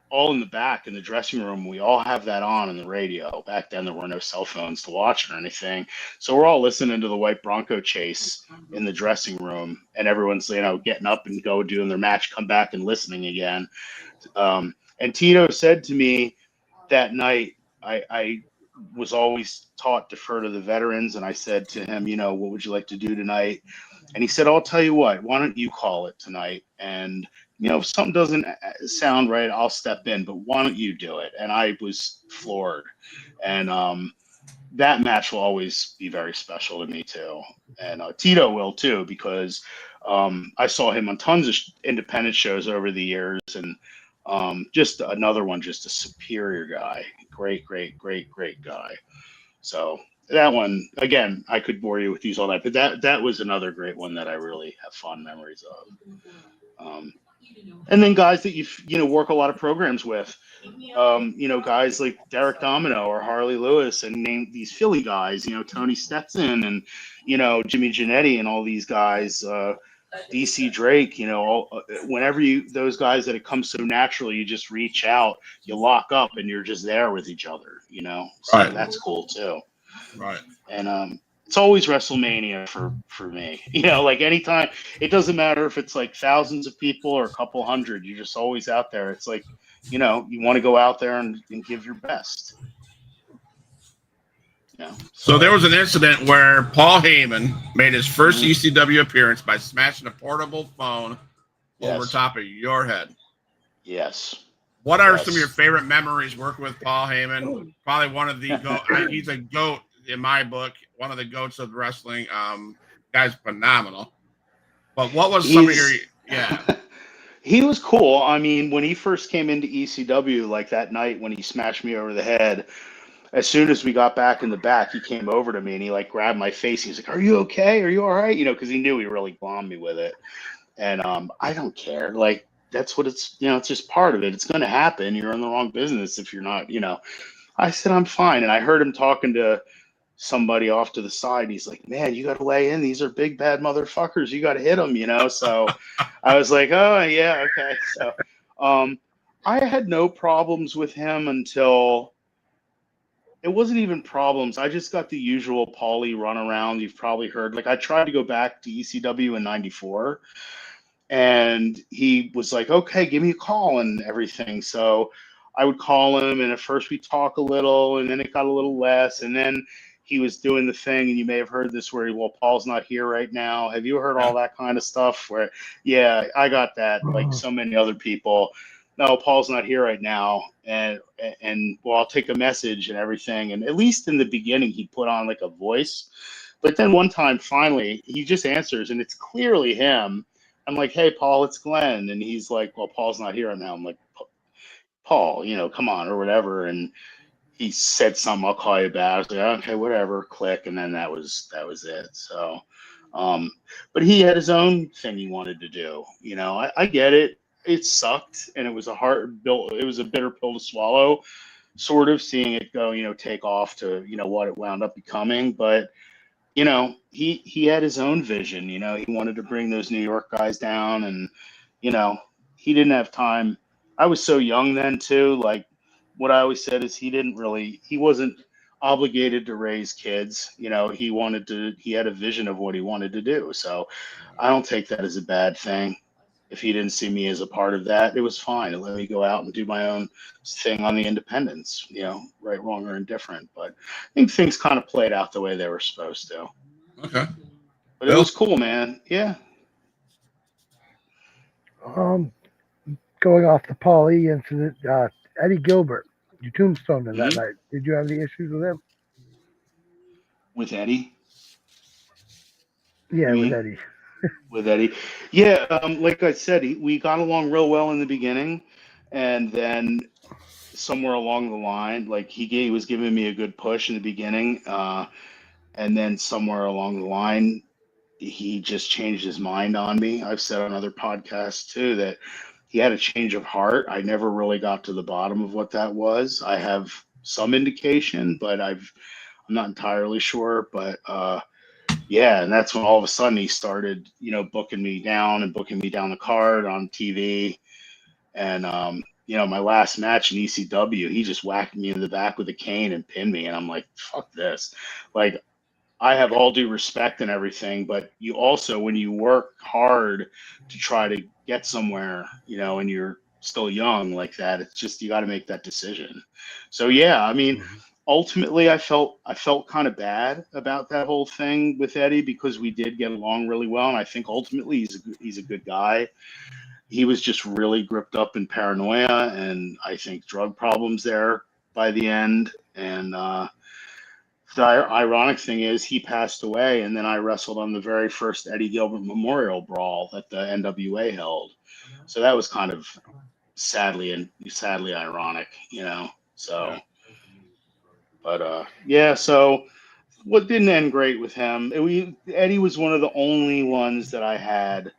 all in the back in the dressing room. We all have that on the radio. Back then, there were no cell phones to watch or anything. So we're all listening to the White Bronco chase in the dressing room, and everyone's, getting up and doing their match, come back and listening again. And Tito said to me that night, I was always taught defer to the veterans. And I said to him, what would you like to do tonight? And he said, I'll tell you what, why don't you call it tonight? And if something doesn't sound right, I'll step in, but why don't you do it? And I was floored. And that match will always be very special to me too, and Tito will too, because I saw him on tons of independent shows over the years, and just another one, just a superior guy, great, great, great, great guy. So that one, again, I could bore you with these all night, but that was another great one that I really have fond memories of. And then guys that work a lot of programs with, guys like Derek Domino or Harley Lewis, and name these Philly guys, Tony Stetson and, Jimmy Janetti and all these guys, DC Drake, whenever those guys that it comes so naturally, you just reach out, you lock up, and you're just there with each other, so Right. that's cool too. Right. And it's always WrestleMania for me. Like anytime, it doesn't matter if it's like thousands of people or a couple hundred, you're just always out there. It's like, you want to go out there and give your best. So there was an incident where Paul Heyman made his first ECW appearance by smashing a portable phone over top of your head. Yes. What are some of your favorite memories working with Paul Heyman? Probably one of the he's a GOAT in my book, one of the GOATs of wrestling. Guy's phenomenal. But what was some of your He was cool. I mean, when he first came into ECW, like that night when he smashed me over the head, as soon as we got back in the back, he came over to me and he like grabbed my face. He was like, "Are you okay? Are you all right?" Because he knew he really bombed me with it. And I don't care. Like, that's what it's just part of it. It's going to happen. You're in the wrong business if you're not. I said I'm fine. And I heard him talking to somebody off to the side. He's like, "Man, you got to lay in. These are big bad motherfuckers. You got to hit them." So I was like, "Oh yeah, okay." So I had no problems with him until it wasn't even problems. I just got the usual Paulie runaround you've probably heard. Like, I tried to go back to ECW in '94, and he was like, "Okay, give me a call," and everything. So I would call him, and at first we talk a little, and then it got a little less, and then he was doing the thing, and you may have heard this where, well, Paul's not here right now. Have you heard all that kind of stuff? Where, yeah, I got that, like so many other people. No, Paul's not here right now, and well, I'll take a message and everything. And at least in the beginning, he put on like a voice, but then one time, finally, he just answers, and it's clearly him. I'm like, "Hey, Paul, it's Glenn," and he's like, "Well, Paul's not here right now." I'm like, "Paul, come on," or whatever, and he said something. "I'll call you back." I was like, "Okay, whatever." Click, and then that was it. So, but he had his own thing he wanted to do. I get it. It sucked, and it was a it was a bitter pill to swallow, sort of seeing it go, take off to what it wound up becoming. But he had his own vision. He wanted to bring those New York guys down, and he didn't have time. I was so young then too. Like, what I always said is he wasn't obligated to raise kids. He had a vision of what he wanted to do. So I don't take that as a bad thing. If he didn't see me as a part of that, it was fine. It let me go out and do my own thing on the independents, right, wrong, or indifferent. But I think things kind of played out the way they were supposed to. Okay. But it was cool, man. Yeah. Going off the Paul E incident, Eddie Gilbert, you tombstoned him that night. Did you have any issues with him? With Eddie? Yeah, with Eddie. With Eddie. Yeah, like I said, we got along real well in the beginning, and then somewhere along the line, like he was giving me a good push in the beginning, and then somewhere along the line, he just changed his mind on me. I've said on other podcasts too that he had a change of heart. I never really got to the bottom of what that was. I have some indication, but I'm not entirely sure. But yeah, and that's when all of a sudden he started, booking me down the card on TV. And my last match in ECW, he just whacked me in the back with a cane and pinned me, and I'm like, "Fuck this!" Like, I have all due respect and everything, but you also, when you work hard to try to get somewhere, and you're still young like that, it's just, you got to make that decision. So yeah, I mean, ultimately I felt kind of bad about that whole thing with Eddie, because we did get along really well. And I think ultimately he's a good guy. He was just really gripped up in paranoia, and I think drug problems there by the end. And, The ironic thing is he passed away, and then I wrestled on the very first Eddie Gilbert Memorial Brawl that the NWA held. So that was kind of sadly ironic, you know. So, Yeah. but yeah. So what didn't end great with him? Eddie was one of the only ones that I had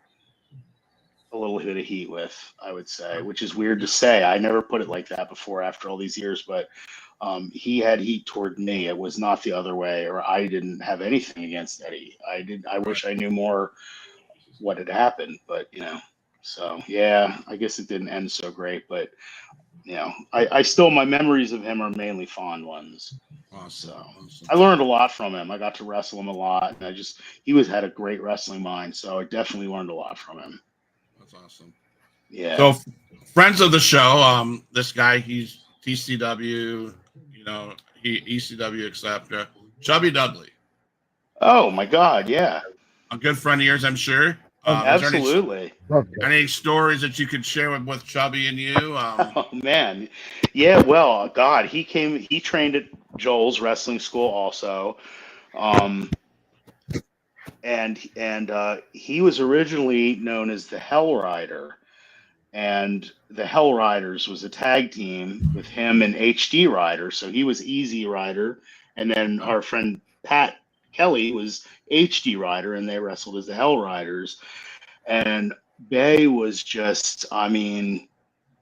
a little bit of heat with, I would say, which is weird to say. I never put it like that before after all these years, but he had heat toward me. It was not the other way, or I didn't have anything against Eddie. I did. I Right. wish I knew more what had happened, but you know. So yeah, I guess it didn't end so great, but you know, I still my memories of him are mainly fond ones. Awesome. So Awesome. I learned a lot from him. I got to wrestle him a lot, and he had a great wrestling mind. So I definitely learned a lot from him. That's awesome. Yeah. So, friends of the show, this guy, he's TCW, you know, he ECW, etc. Chubby Dudley, Oh my God, yeah, a good friend of yours, I'm sure. Is there absolutely. Love that. any stories that you could share with Chubby and you? Oh man, yeah. Well, God, he trained at Joel's wrestling school also, um, and he was originally known as the Hell Rider, and the Hell Riders was a tag team with him and HD Rider, so he was Easy Rider, and then Oh, our friend Pat Kelly was HD Rider, and they wrestled as the Hell Riders, and Bay was just, I mean,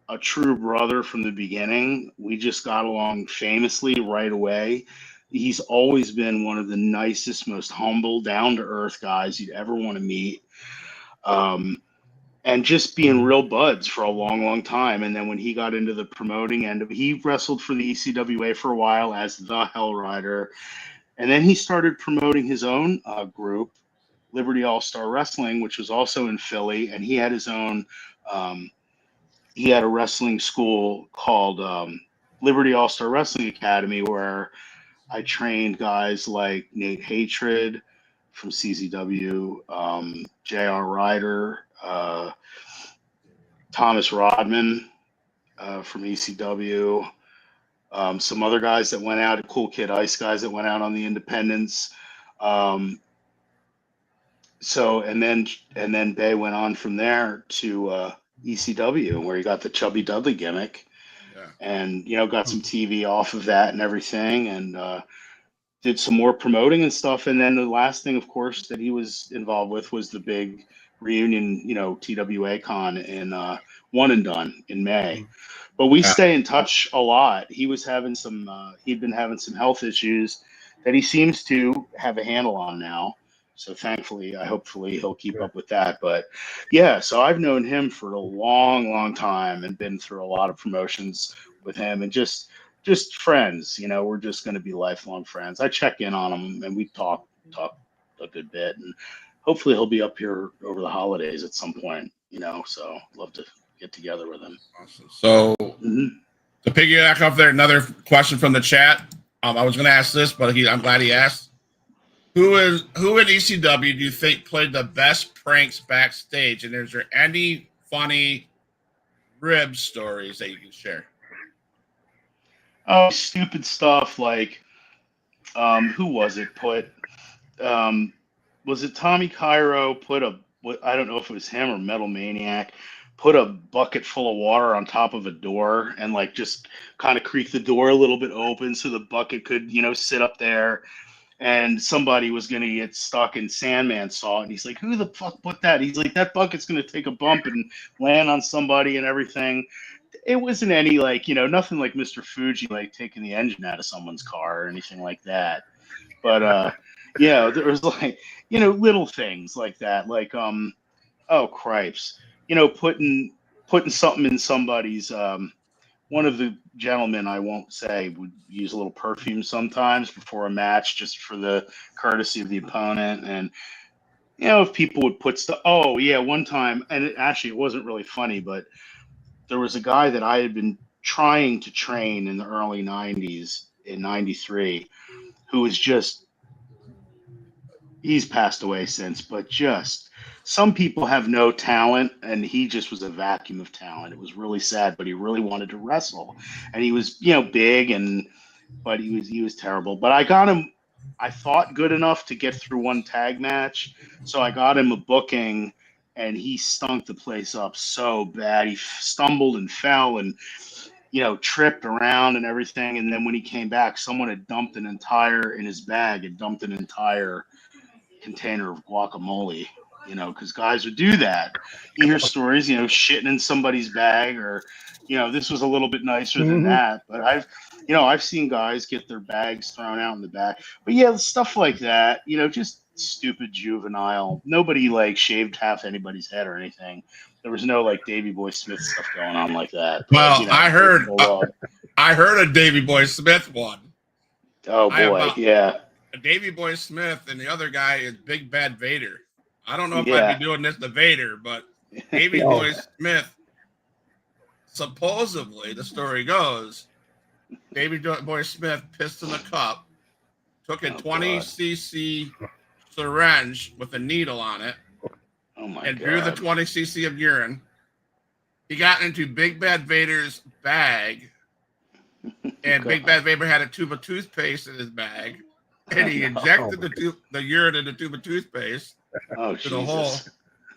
a true brother from the beginning. We just got along famously right away. He's always been one of the nicest, most humble, down to earth guys you'd ever want to meet. Um, and just being real buds for a long, long time. And then when he got into the promoting end of he wrestled for the ECWA for a while as the Hell Rider. And then he started promoting his own group, Liberty All Star Wrestling, which was also in Philly. And he had his own um, he had a wrestling school called Liberty All Star Wrestling Academy, where I trained guys like Nate Hatred from CZW, J.R. Ryder, Thomas Rodman from ECW, some other guys that went out, Cool Kid Ice guys that went out on the independents. Um, and then Bay went on from there to ECW, where he got the Chubby Dudley gimmick, yeah. and got some TV off of that and everything, and did some more promoting and stuff. And then the last thing, of course, that he was involved with was the big reunion, TWA Con in One and Done in May. But we Yeah. stay in touch a lot. He'd been having some health issues that he seems to have a handle on now. So thankfully, hopefully he'll keep up with that. But yeah, so I've known him for a long, long time and been through a lot of promotions with him, and just friends. We're just going to be lifelong friends. I check in on him and we talk a good bit, and hopefully he'll be up here over the holidays at some point. So love to get together with him. Awesome. So, Mhm. to piggyback off there, another question from the chat. I was going to ask this, but I'm glad he asked. Who in ECW do you think played the best pranks backstage? And is there any funny rib stories that you can share? Oh, stupid stuff like who was it? Was it Tommy Cairo I don't know if it was him or Metal Maniac, put a bucket full of water on top of a door and like just kind of creak the door a little bit open so the bucket could, sit up there, and somebody was going to get stuck, and Sandman saw it, and he's like, who the fuck put that? He's like, that bucket's going to take a bump and land on somebody and everything. It wasn't any like, nothing like Mr. Fuji, like taking the engine out of someone's car or anything like that. But there was like, little things like that, like oh cripes, putting something in somebody's one of the gentlemen, I won't say, would use a little perfume sometimes before a match just for the courtesy of the opponent. And if people would put stuff, oh yeah, one time, and it wasn't really funny, but there was a guy that I had been trying to train in the early 90s, in 93, who was just, he's passed away since, but just some people have no talent, and he just was a vacuum of talent. It was really sad, but he really wanted to wrestle, and he was, big, but he was terrible. But I got him. I thought good enough to get through one tag match. So I got him a booking, and he stunk the place up so bad. He stumbled and fell and, tripped around and everything. And then when he came back, someone had dumped an entire, in his bag, had dumped an entire container of guacamole, because guys would do that. You hear stories, shitting in somebody's bag, or, this was a little bit nicer than Mhm. that. But I've seen guys get their bags thrown out in the back. But yeah, stuff like that, just stupid juvenile. Nobody like shaved half anybody's head or anything. There was no like Davy Boy Smith stuff going on like that. But, Well, I heard Bulldog. I heard a Davy Boy Smith one. Oh I boy, about yeah. Davy Boy Smith, and the other guy is Big Bad Vader. I don't know if I'd Yeah. be doing this to Vader, but Davy Oh. Boy Smith, supposedly, the story goes, Davy Boy Smith pissed in the cup, took a Oh, 20cc syringe with a needle on it, Oh my and god. drew the 20cc of urine. He got into Big Bad Vader's bag, and Big Bad Vader had a tube of toothpaste in his bag, and he injected the urine in the tube of toothpaste Oh, to the hole. Jesus.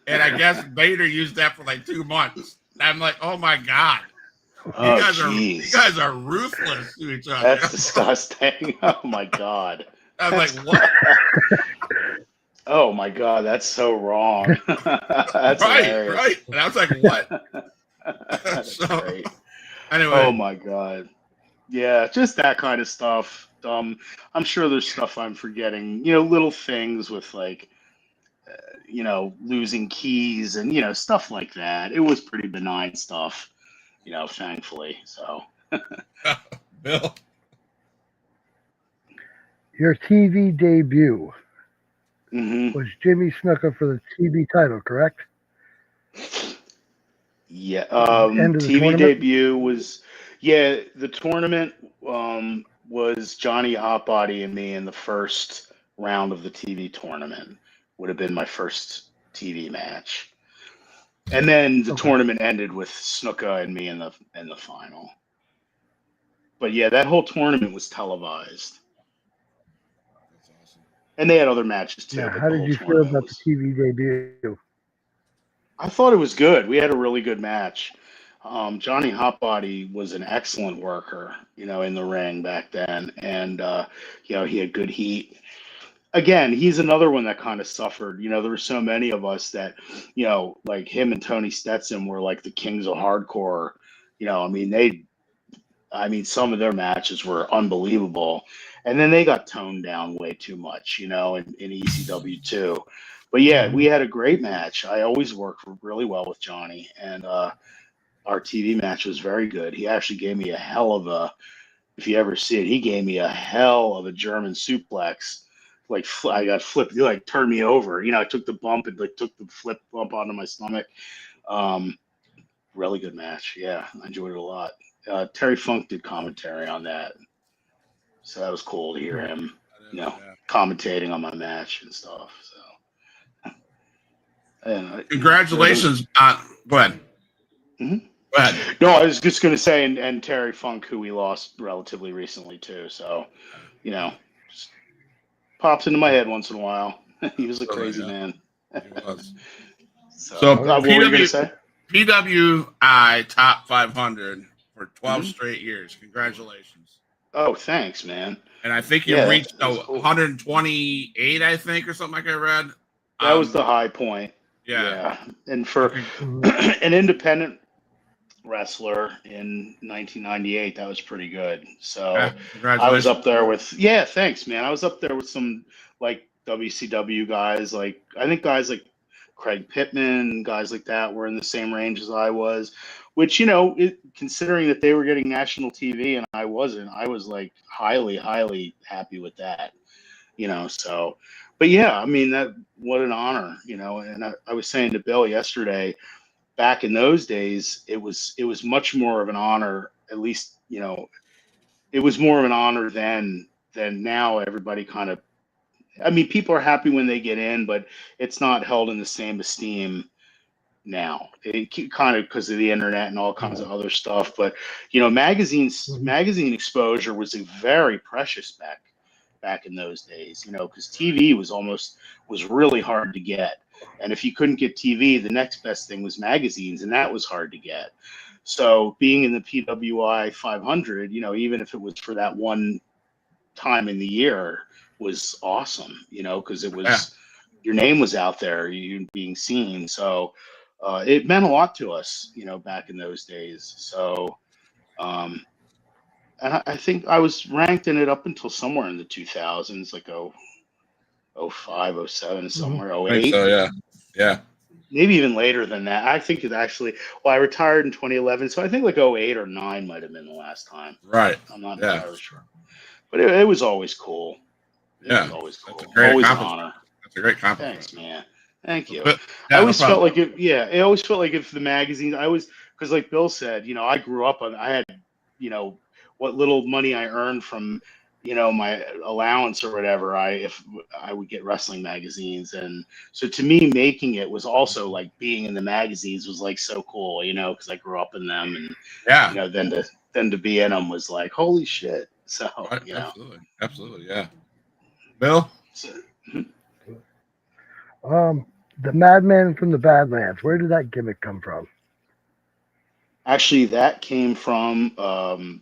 And I guess Vader used that for like 2 months. I'm like, oh my god, Oh, you jeez. guys are ruthless to each other. That's disgusting. Oh my god. I'm like, what? Oh my god, that's so wrong. That's Right, hilarious. right. And I was like, what? That's So, great. anyway, Oh my god. Yeah, just that kind of stuff. I'm sure there's stuff I'm forgetting. Little things with like, losing keys and stuff like that. It was pretty benign stuff. Thankfully. So. Bill. Your TV debut Hmm. was Jimmy Snuka for the TV title, correct? Yeah. End of the TV tournament? debut was, the tournament was Johnny Hotbody and me in the first round of the TV tournament. Would have been my first TV match. And then the Okay. tournament ended with Snuka and me in the final. But yeah, that whole tournament was televised. That's awesome. And they had other matches too. Now, But how the did whole you feel tournament about was. the TV debut? I thought it was good. We had a really good match. Johnny Hotbody was an excellent worker, in the ring back then, and he had good heat. Again, he's another one that kind of suffered. There were so many of us that, like him and Tony Stetson were like the kings of hardcore. Some of their matches were unbelievable, and then they got toned down way too much, in ECW too. But yeah, we had a great match. I always worked really well with Johnny, and our TV match was very good. He actually gave me a hell of a, if you ever see it, he gave me a hell of a German suplex. Like I got flipped, he like turned me over. I took the bump and like took the flip bump onto my stomach. Really good match. Yeah, I enjoyed it a lot. Terry Funk did commentary on that, so that was cool to hear him, Yeah. commentating on my match and stuff. So, and Congratulations. Go ahead. Mhm. Go ahead. No, I was just going to say, and Terry Funk, who we lost relatively recently too. So, just pops into my head once in a while. He was a crazy man. He was. So, So, what were you going to say? PWI Top 500 for 12 Mhm. straight years. Congratulations. Oh, thanks, man. And I think you Yeah, reached that's cool. 128, I think, or something like I read. That was the high point. Yeah. And for an independent wrestler in 1998, that was pretty good. So I was Congratulations. up there with, thanks, man. I was up there with some like WCW guys, like I think guys like Craig Pittman, guys like that were in the same range as I was, which, considering that they were getting national TV and I wasn't, I was like highly, highly happy with that, so, but yeah, what an honor, and I was saying to Bill yesterday, back in those days, it was much more of an honor, at least, it was more of an honor than now. Everybody kind of, people are happy when they get in, but it's not held in the same esteem now. It kind of because of the internet and all kinds of other stuff. But magazine exposure was very precious back in those days, because TV was really hard to get. And if you couldn't get TV, the next best thing was magazines, and that was hard to get. So being in the PWI 500, even if it was for that one time in the year, was awesome, because it Yeah. was your name was out there, you being seen. So it meant a lot to us, back in those days. So, and I think I was ranked in it up until somewhere in the 2000s, like 05, 07, somewhere, I think 08. so. Yeah. Yeah. Maybe even later than that. I think it actually, well, I retired in 2011, so I think like 08 or 9 might have been the last time. Right. I'm not Yeah. entirely sure. But it was always cool. It was Yeah. always That's cool. a great Always an accomplishment. honor. That's a great accomplishment. Thanks, man. Thank you. But, I yeah, no always felt problem. like it always felt like if the magazines, because like Bill said, I grew up I had, what little money I earned from, my allowance or whatever, if I would get wrestling magazines. And so to me, making it was also like being in the magazines was like so cool, because I grew up in them. And, Yeah. then to be in them was like, holy shit. So, Right. Absolutely. Absolutely. Yeah. Bill? So, The Madman from the Badlands. Where did that gimmick come from? actually, that came from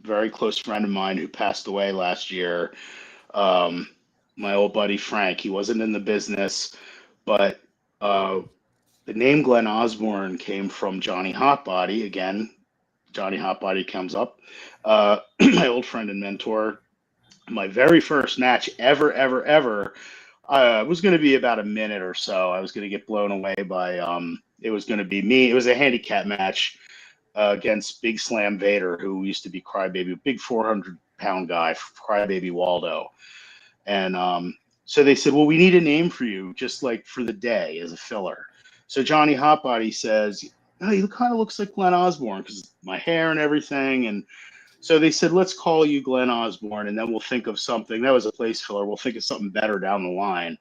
very close friend of mine who passed away last year. Um, my old buddy Frank. He wasn't in the business, but uh, the name Glen Osbourne came from Johnny Hotbody. Again, Johnny Hotbody comes up. My old friend and mentor. My very first match ever, ever, ever. Was going to be about a minute or so. I was going to get blown away by. It was going to be me. It was a handicap match against Big Slam Vader, who used to be Crybaby, big 400-pound guy, Crybaby Waldo. And so they said, well, we need a name for you, just like for the day as a filler. So Johnny Hotbody says, oh, he kind of looks like Glen Osbourne because my hair and everything. And so they said, let's call you Glen Osbourne, and then we'll think of something. That was a place filler. We'll think of something better down the line.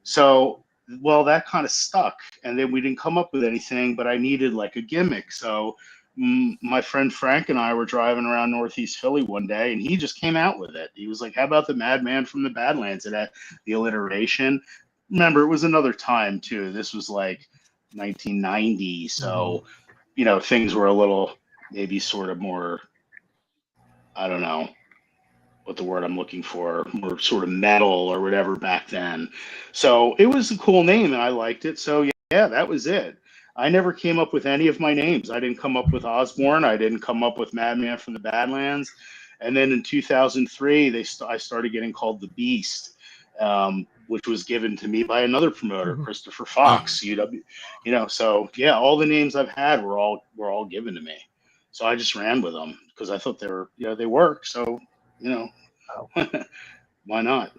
So, well, that kind of stuck. And then we didn't come up with anything, but I needed like a gimmick. So my friend Frank and I were driving around Northeast Philly one day, and he just came out with it. He was like, how about the Madman from the Badlands? And the alliteration. Remember, it was another time, too. This was like 1990. So, things were a little maybe sort of more, I don't know what the word I'm looking for, more sort of metal or whatever back then. So it was a cool name and I liked it. So yeah, that was it. I never came up with any of my names. I didn't come up with Osborne. I didn't come up with Madman from the Badlands. And then in 2003, I started getting called the Beast, which was given to me by another promoter, Christopher Fox, UW. So yeah, all the names I've had were all given to me. So I just ran with them because I thought they worked. So why not?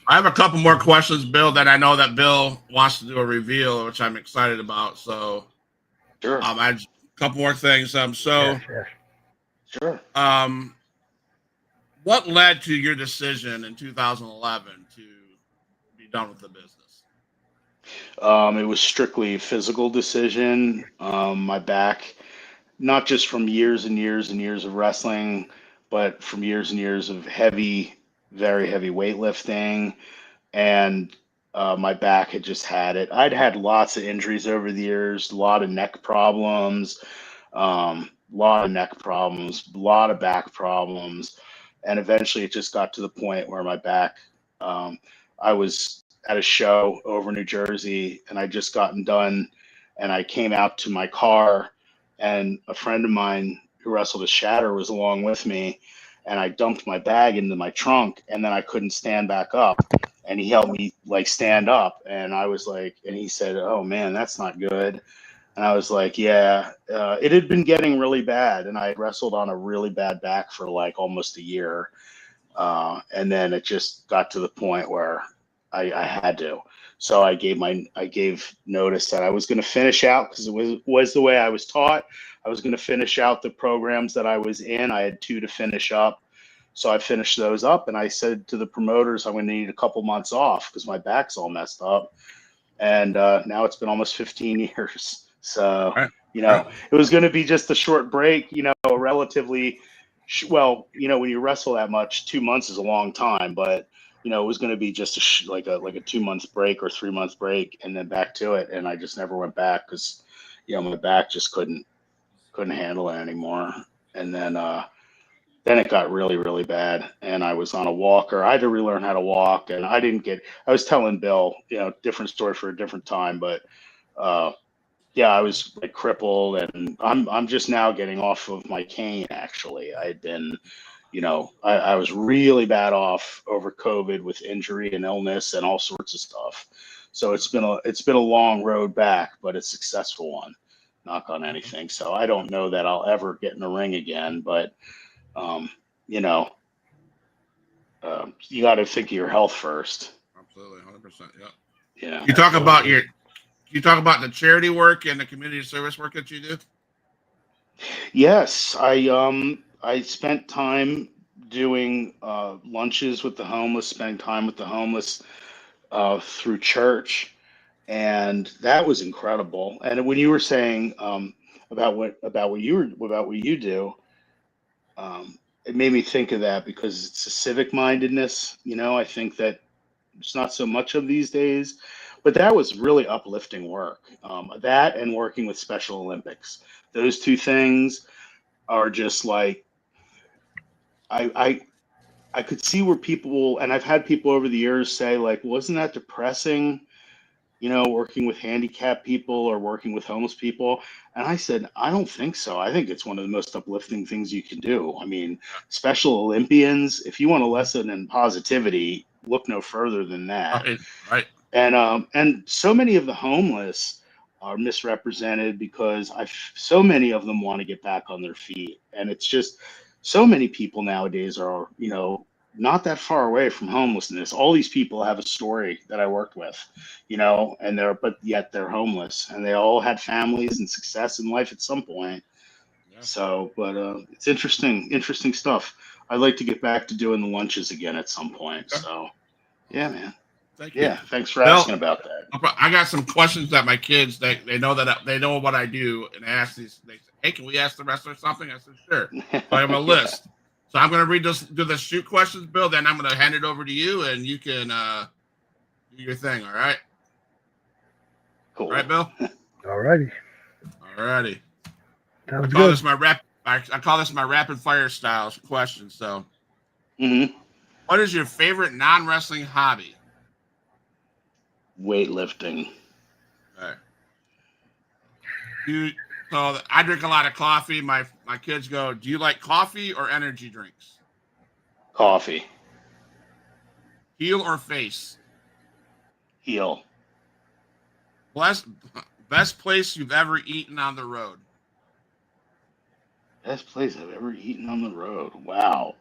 I have a couple more questions, Bill, that I know that Bill wants to do a reveal, which I'm excited about. So, Sure. I have a couple more things. Sure. What led to your decision in 2011 to be done with the business? It was strictly a physical decision. My back, not just from years and years and years of wrestling, but from years and years of very heavy weightlifting. And my back had just had it. I'd had lots of injuries over the years, a lot of neck problems, a lot of back problems. And eventually it just got to the point where my back, I was at a show over New Jersey and I just gotten done and I came out to my car and a friend of mine who wrestled a Shatter was along with me and I dumped my bag into my trunk and then I couldn't stand back up and he helped me like stand up and I was like, and he said, oh man, that's not good. And I was like, yeah, it had been getting really bad and I had wrestled on a really bad back for like almost a year. And then it just got to the point where I had to. So I gave notice that I was going to finish out because it was the way I was taught. I was going to finish out the programs that I was in. I had 2 to finish up. So I finished those up and I said to the promoters, I'm going to need a couple months off because my back's all messed up. And now it's been almost 15 years. So, Right. it was going to be just a short break, a relatively Well, when you wrestle that much, 2 months is a long time, but it was going to be just like a 2 month break or 3 month break, and then back to it. And I just never went back because, my back just couldn't handle it anymore. And then it got really, really bad, and I was on a walker. I had to relearn how to walk, and I was telling Bill, different story for a different time, but uh, yeah, I was like crippled, and I'm just now getting off of my cane. Actually, I had been, I was really bad off over COVID with injury and illness and all sorts of stuff. So it's been a long road back, but a successful one. Knock on anything. So I don't know that I'll ever get in a ring again, but um, you know, you got to think of your health first. Absolutely, 100%. Yeah. Yeah. You talk about the charity work and the community service work that you do. Yes, I spent time doing lunches with the homeless, spending time with the homeless through church, and that was incredible. And when you were saying about what you do, it made me think of that because it's a civic mindedness. I think that it's not so much of these days, but that was really uplifting work. That and working with Special Olympics, those two things are just like I I I could see where people, and I've had people over the years say like, wasn't that depressing? Working with handicapped people or working with homeless people. And I said, I don't think so. I think it's one of the most uplifting things you can do. I mean, Special Olympians, if you want a lesson in positivity, look no further than that. Right, right. And so many of the homeless are misrepresented because so many of them want to get back on their feet. And it's just so many people nowadays are, not that far away from homelessness. All these people have a story that I worked with, but yet they're homeless, and they all had families and success in life at some point. Yeah. So, but it's interesting stuff. I'd like to get back to doing the lunches again at some point. Okay. So, yeah, man. Thank you. Yeah, thanks for Bill, asking about that. I got some questions that my kids they know they know what I do, and ask these. They say, "Hey, can we ask the wrestler something?" I said, "Sure." So I have a Yeah. list. So I'm going to do the shoot questions, Bill. Then I'm going to hand it over to you, and you can do your thing. All right. Cool. All right, Bill. All righty. All righty. Sounds I call good. this my rapid fire style question. So, what is your favorite non wrestling hobby? Weightlifting. Okay. So I drink a lot of coffee. My kids go, "Do you like coffee or energy drinks? Coffee. Heel or face? Heel. Best place you've ever eaten on the road? Best place I've ever eaten on the road. Wow.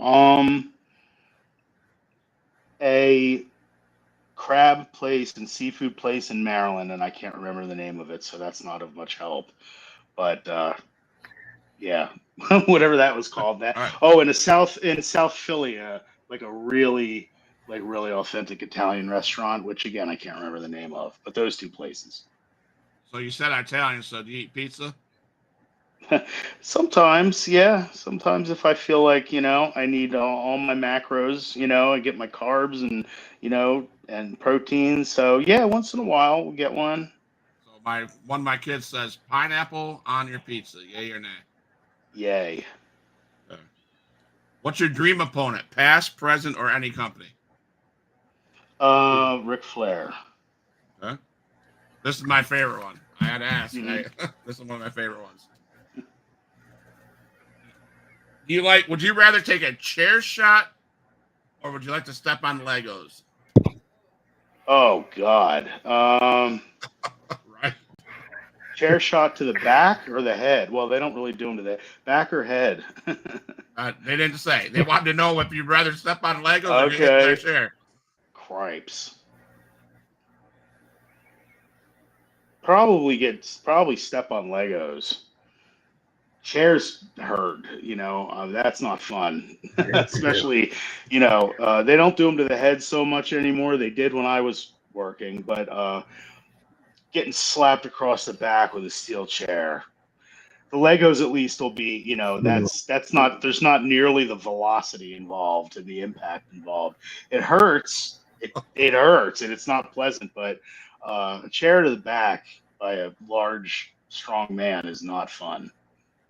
A crab place and seafood place in Maryland, and I can't remember the name of it, so that's not of much help. But yeah, whatever that was called. That. All right. Oh, in South Philly, like a really authentic Italian restaurant, which again I can't remember the name of. But those two places. So you said Italian. So do you eat pizza? Sometimes, yeah. Sometimes if I feel like, I need all my macros, I get my carbs and, and protein. So yeah, once in a while we'll get one. So one of my kids says pineapple on your pizza. Yay or nay? Yay. Okay. What's your dream opponent? Past, present, or any company? Ric Flair. Okay. This is my favorite one. I had to ask. Mhm. Right? This is one of my favorite ones. Would you rather take a chair shot or would you like to step on Legos? Oh God. Right. Chair shot to the back or the head? Well, they don't really do them to the back or head. They didn't say. They wanted to know if you'd rather step on Legos or get hit in Okay. their chair. Cripes. Probably step on Legos. Chairs hurt, that's not fun. Especially, they don't do them to the head so much anymore. They did when I was working, but getting slapped across the back with a steel chair. the Legos at least will be, you know, that's not, there's not nearly the velocity involved and the impact involved. It hurts. It hurts and it's not pleasant, but a chair to the back by a large, strong man is not fun.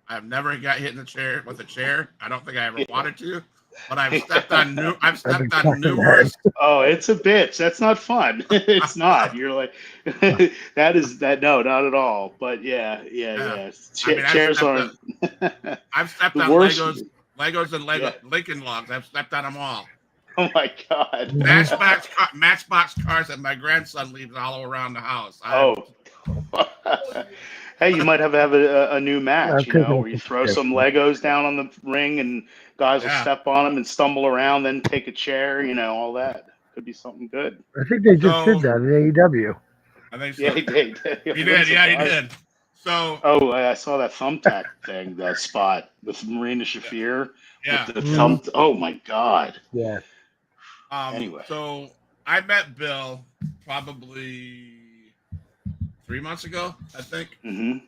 I've never got hit in the chair with a chair. I don't think I ever Yeah. wanted to, but I've stepped on been cracked numerous. Oh, it's a bitch. That's not fun. It's not. You're like, no, not at all. But yeah. I mean, Chairs are I've stepped the on worst. Legos and Yeah. Lincoln Logs. I've stepped on them all. Oh my God. Matchbox cars that my grandson leaves all around the house. Oh. Hey, you might have a new match, you know, where you throw some Legos down on the ring and guys will step on them and stumble around, then take a chair, you know, all that. Could be something good. I think they just did that in AEW. I think so. Yeah, he did. He did. So. Oh, I saw that thumbtack thing, that spot with Marina Shafir. Yeah. With the thumb. Oh my God. Yeah. Anyway. So I met Bill probably 3 months ago, I think. Mm-hmm.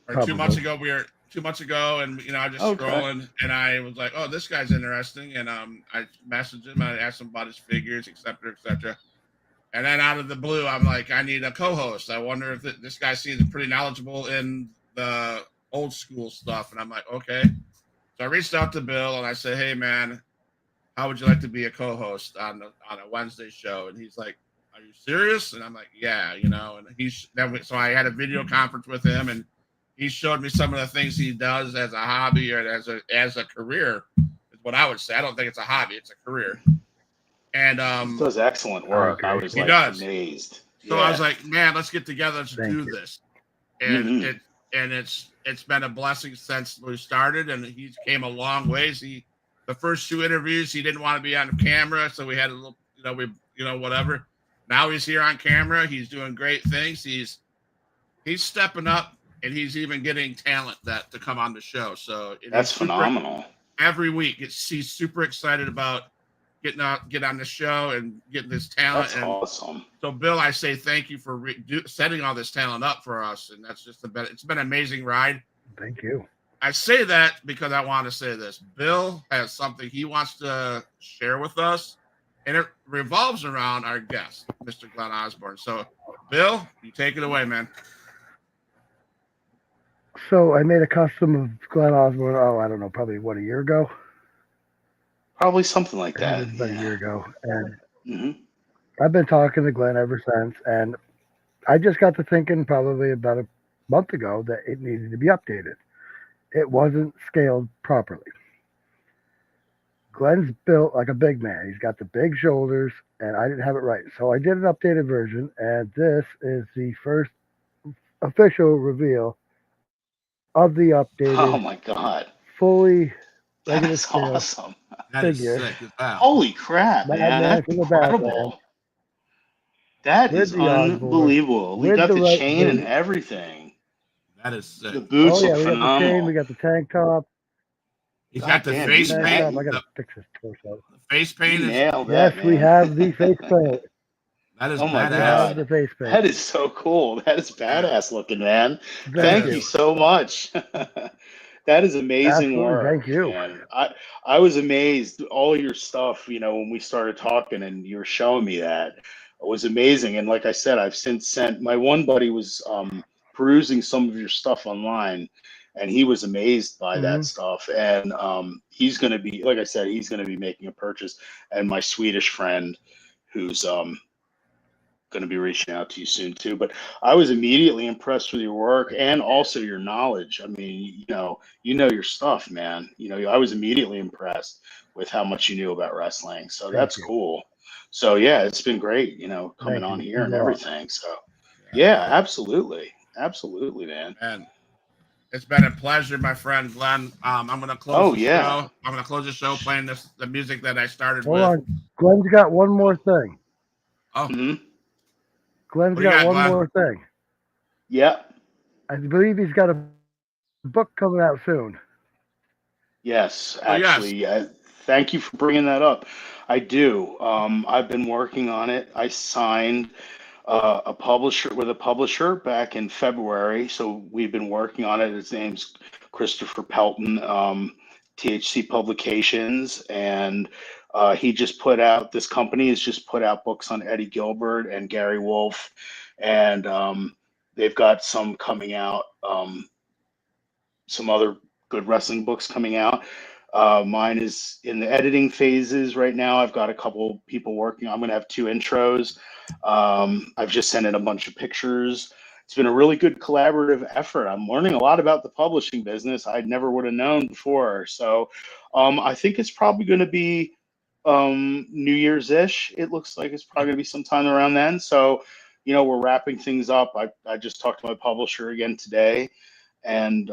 Or Probably. 2 months ago. We were 2 months ago, and you know, I was just scrolling, and I was like, "Oh, this guy's interesting." And I messaged him, I asked him about his figures, etc., etc. And then out of the blue, I'm like, "I need a co-host. I wonder if this guy seems pretty knowledgeable in the old school stuff." And I'm like, "Okay." So I reached out to Bill, and I said, "Hey, man, how would you like to be a co-host on a Wednesday show?" And he's like, "Are you serious?" And I'm like, "Yeah, you know." And so I had a video conference with him, and he showed me some of the things he does as a hobby or as a career, is what I would say. I don't think it's a hobby; it's a career. And he does excellent work. I was amazed. So I was like, "Man, let's get together. Let's do this." And it's been a blessing since we started, and he's came a long ways. The first 2 interviews, he didn't want to be on camera, so we had a little, whatever. Now he's here on camera. He's doing great things. He's stepping up, and he's even getting talent to come on the show. So that's phenomenal. Every week, he's super excited about get on the show and getting this talent. That's awesome. So, Bill, I say thank you for setting all this talent up for us, and that's just it's been an amazing ride. Thank you. I say that because I want to say this. Bill has something he wants to share with us, and it revolves around our guest, Mr. Glen Osbourne. So, Bill, you take it away, man. So I made a custom of Glen Osbourne, I don't know, probably, a year ago? Probably something like that. It was about a year ago. And Mm-hmm. I've been talking to Glen ever since, and I just got to thinking probably about a month ago that it needed to be updated. It wasn't scaled properly. Glen's built like a big man. He's got the big shoulders, and I didn't have it right. So I did an updated version, and this is the first official reveal of the updated. Oh my God. Fully that regular is scale awesome. That is figure. sick as hell. Holy crap, man. That's incredible. That is unbelievable. We got the chain and everything. That is sick. The boots look we got the chain, we got the tank top. He's got the face paint. I gotta fix his torso. The face paint is yes, we have the face paint. That is my badass. God. The face paint. That is so cool. That is badass looking, man. Thank you so much. That is amazing work. Thank you. Man. I was amazed. All your stuff, when we started talking and you were showing me that, it was amazing. And like I said, I've since sent, my one buddy was perusing some of your stuff online, and he was amazed by that stuff. And he's going to be, like I said, he's going to be making a purchase. And my Swedish friend, who's going to be reaching out to you soon too. But I was immediately impressed with your work and also your knowledge. I mean, you know your stuff, man. I was immediately impressed with how much you knew about wrestling. So that's cool. So yeah, it's been great, coming on here and everything. So yeah, absolutely. Absolutely, man. And it's been a pleasure, my friend Glen. I'm going to close the show. I'm going to close the show playing the music that I started with. Hold on. Glen's got one more thing. Oh. Mm-hmm. Glen's got one more thing. Yeah. I believe he's got a book coming out soon. Yes, actually. Thank you for bringing that up. I do. I've been working on it. I signed a publisher back in February. So we've been working on it. His name's Christopher Pelton, THC Publications, and he just put out. This company has just put out books on Eddie Gilbert and Gary Wolf, and they've got some coming out. Some other good wrestling books coming out. Mine is in the editing phases right now. I've got a couple people working. I'm going to have 2 intros. I've just sent in a bunch of pictures. It's been a really good collaborative effort. I'm learning a lot about the publishing business I never would have known before. So I think it's probably going to be New Year's ish. It looks like it's probably going to be sometime around then. So, we're wrapping things up. I just talked to my publisher again today. And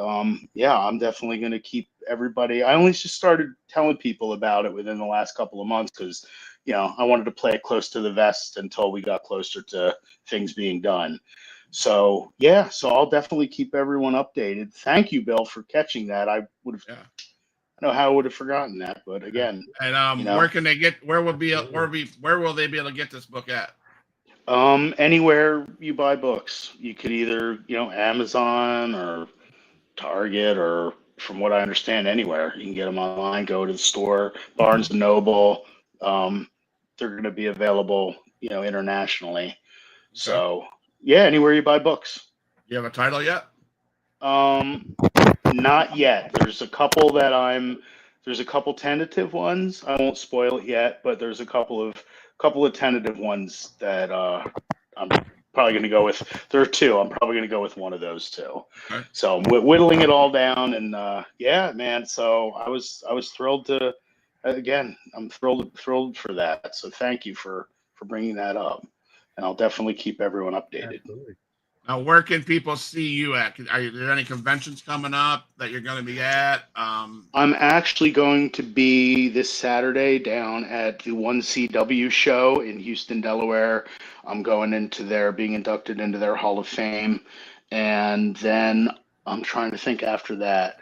yeah, I'm definitely going to keep everybody. I only just started telling people about it within the last couple of months because, I wanted to play it close to the vest until we got closer to things being done. So yeah, so I'll definitely keep everyone updated. Thank you, Bill, for catching that. I would have, I don't know how I would have forgotten that, but again. And where can they get? Where will they be able to get this book at? Anywhere you buy books, you could either, Amazon or Target, or from what I understand, anywhere you can get them online. Go to the store, Barnes and Noble. They're going to be available, internationally. So yeah, anywhere you buy books. You have a title yet? Not yet. There's a couple tentative ones. I won't spoil it yet, but there's a couple of tentative ones that I'm probably going to go with. There are 2. I'm probably going to go with one of those 2. Okay. So I'm whittling it all down, and yeah, man. So I was thrilled to. Again, I'm thrilled for that. So thank you for bringing that up, and I'll definitely keep everyone updated. Absolutely. Now, where can people see you at? Are there any conventions coming up that you're going to be at? I'm actually going to be this Saturday down at the 1CW show in Houston, Delaware. I'm going being inducted into their Hall of Fame. And then I'm trying to think after that.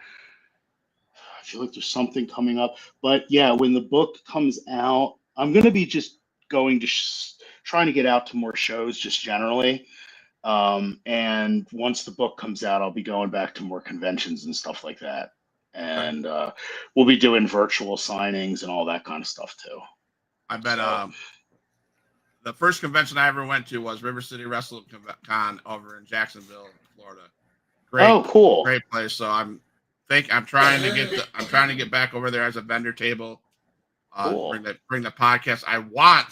I feel like there's something coming up. But yeah, when the book comes out, I'm going to be just going to trying to get out to more shows just generally. And once the book comes out, I'll be going back to more conventions and stuff like that. And we'll be doing virtual signings and all that kind of stuff too. I bet the first convention I ever went to was River City Wrestling Con over in Jacksonville, Florida. Great, oh, cool, great place. So I'm trying to get back over there as a vendor table. Cool. Bring the podcast. I want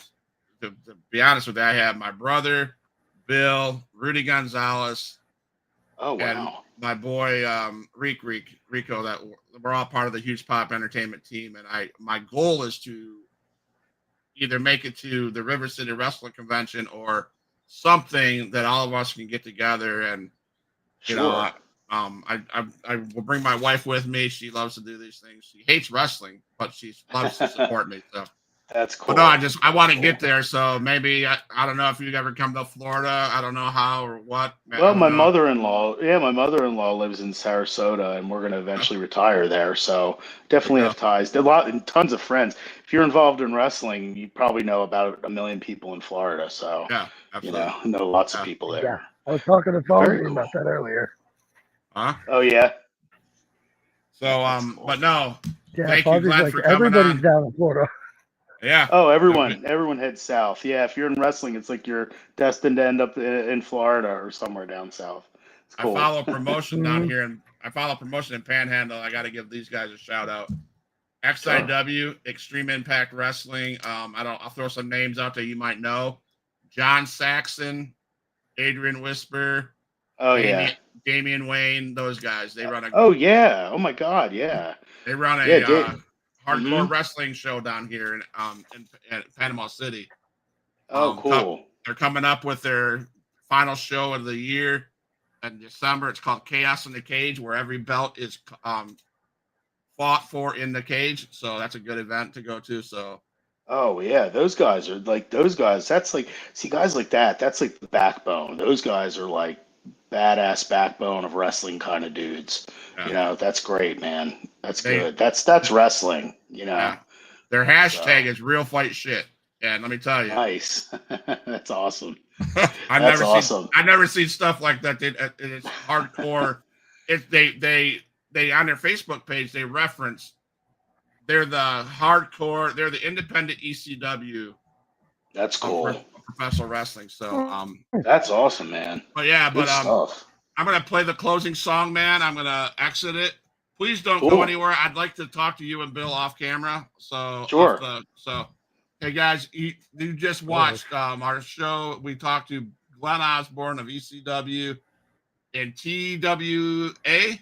to be honest with you. I have my brother, Bill, Rudy Gonzalez. Oh, wow. And my boy Rico, that we're all part of the Huge Pop Entertainment team, and my goal is to either make it to the River City Wrestling Convention or something that all of us can get together. And I will bring my wife with me. She loves to do these things. She hates wrestling, but she loves to support me. So that's cool. But no, I want to get there. So maybe I don't know if you've ever come to Florida. I don't know how or what. Well, my mother-in-law lives in Sarasota, and we're going to eventually retire there. So definitely have ties. Tons of friends. If you're involved in wrestling, you probably know about 1 million people in Florida. So yeah, absolutely. know lots of people there. Yeah, I was talking to Tony about that earlier. Huh? Oh yeah. So cool. But no. Yeah, thank you, Glenn, for coming everybody's on. down in Florida. Yeah. Oh, everyone heads south. Yeah, if you're in wrestling, it's like you're destined to end up in Florida or somewhere down south. It's cool. I follow promotion down here, and I follow promotion in Panhandle. I got to give these guys a shout out. XIW, Extreme Impact Wrestling. I'll throw some names out there you might know. John Saxon, Adrian Whisper. Oh Damian Wayne. Those guys. They run a. Oh yeah. Oh my God. Yeah. They run a hardcore wrestling show down here in Panama City. Oh, cool. They're coming up with their final show of the year in December. It's called Chaos in the Cage, where every belt is fought for in the cage. So that's a good event to go to. So. Oh yeah, those guys. That's like, see, guys like that. That's like the backbone. Those guys are like badass backbone of wrestling kind of dudes. Yeah. That's great, man. That's good. That's wrestling. Yeah. Their hashtag is real fight shit. And let me tell you. Nice. That's awesome. That's awesome. I've never seen stuff like that. It's hardcore. They on their Facebook page they reference they're the hardcore. They're the independent ECW. That's cool. Professional wrestling. So that's awesome, man. But yeah, Good stuff. I'm gonna play the closing song, man. I'm gonna exit it. Please don't go anywhere. I'd like to talk to you and Bill off camera. So sure. Hey guys, you just watched our show. We talked to Glen Osbourne of ECW and TWA.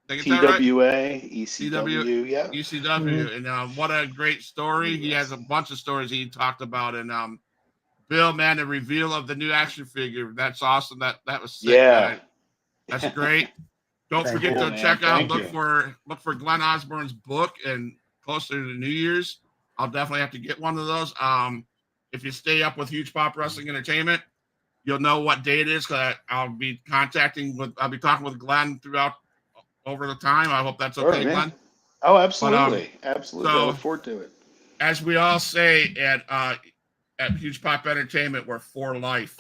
TWA, ECW, yeah. ECW, and what a great story. He has a bunch of stories he talked about, and Bill, man, the reveal of the new action figure. That's awesome. That was sick. Yeah. Man. That's great. Don't forget to check out, look for Glen Osbourne's book, and closer to New Year's, I'll definitely have to get one of those. If you stay up with Huge Pop Wrestling Entertainment, you'll know what day it is, because I'll be talking with Glen throughout over the time. I hope that's okay, Glen. Oh, absolutely. Absolutely. So, I look forward to it. As we all say at Huge Pop Entertainment, we're for life.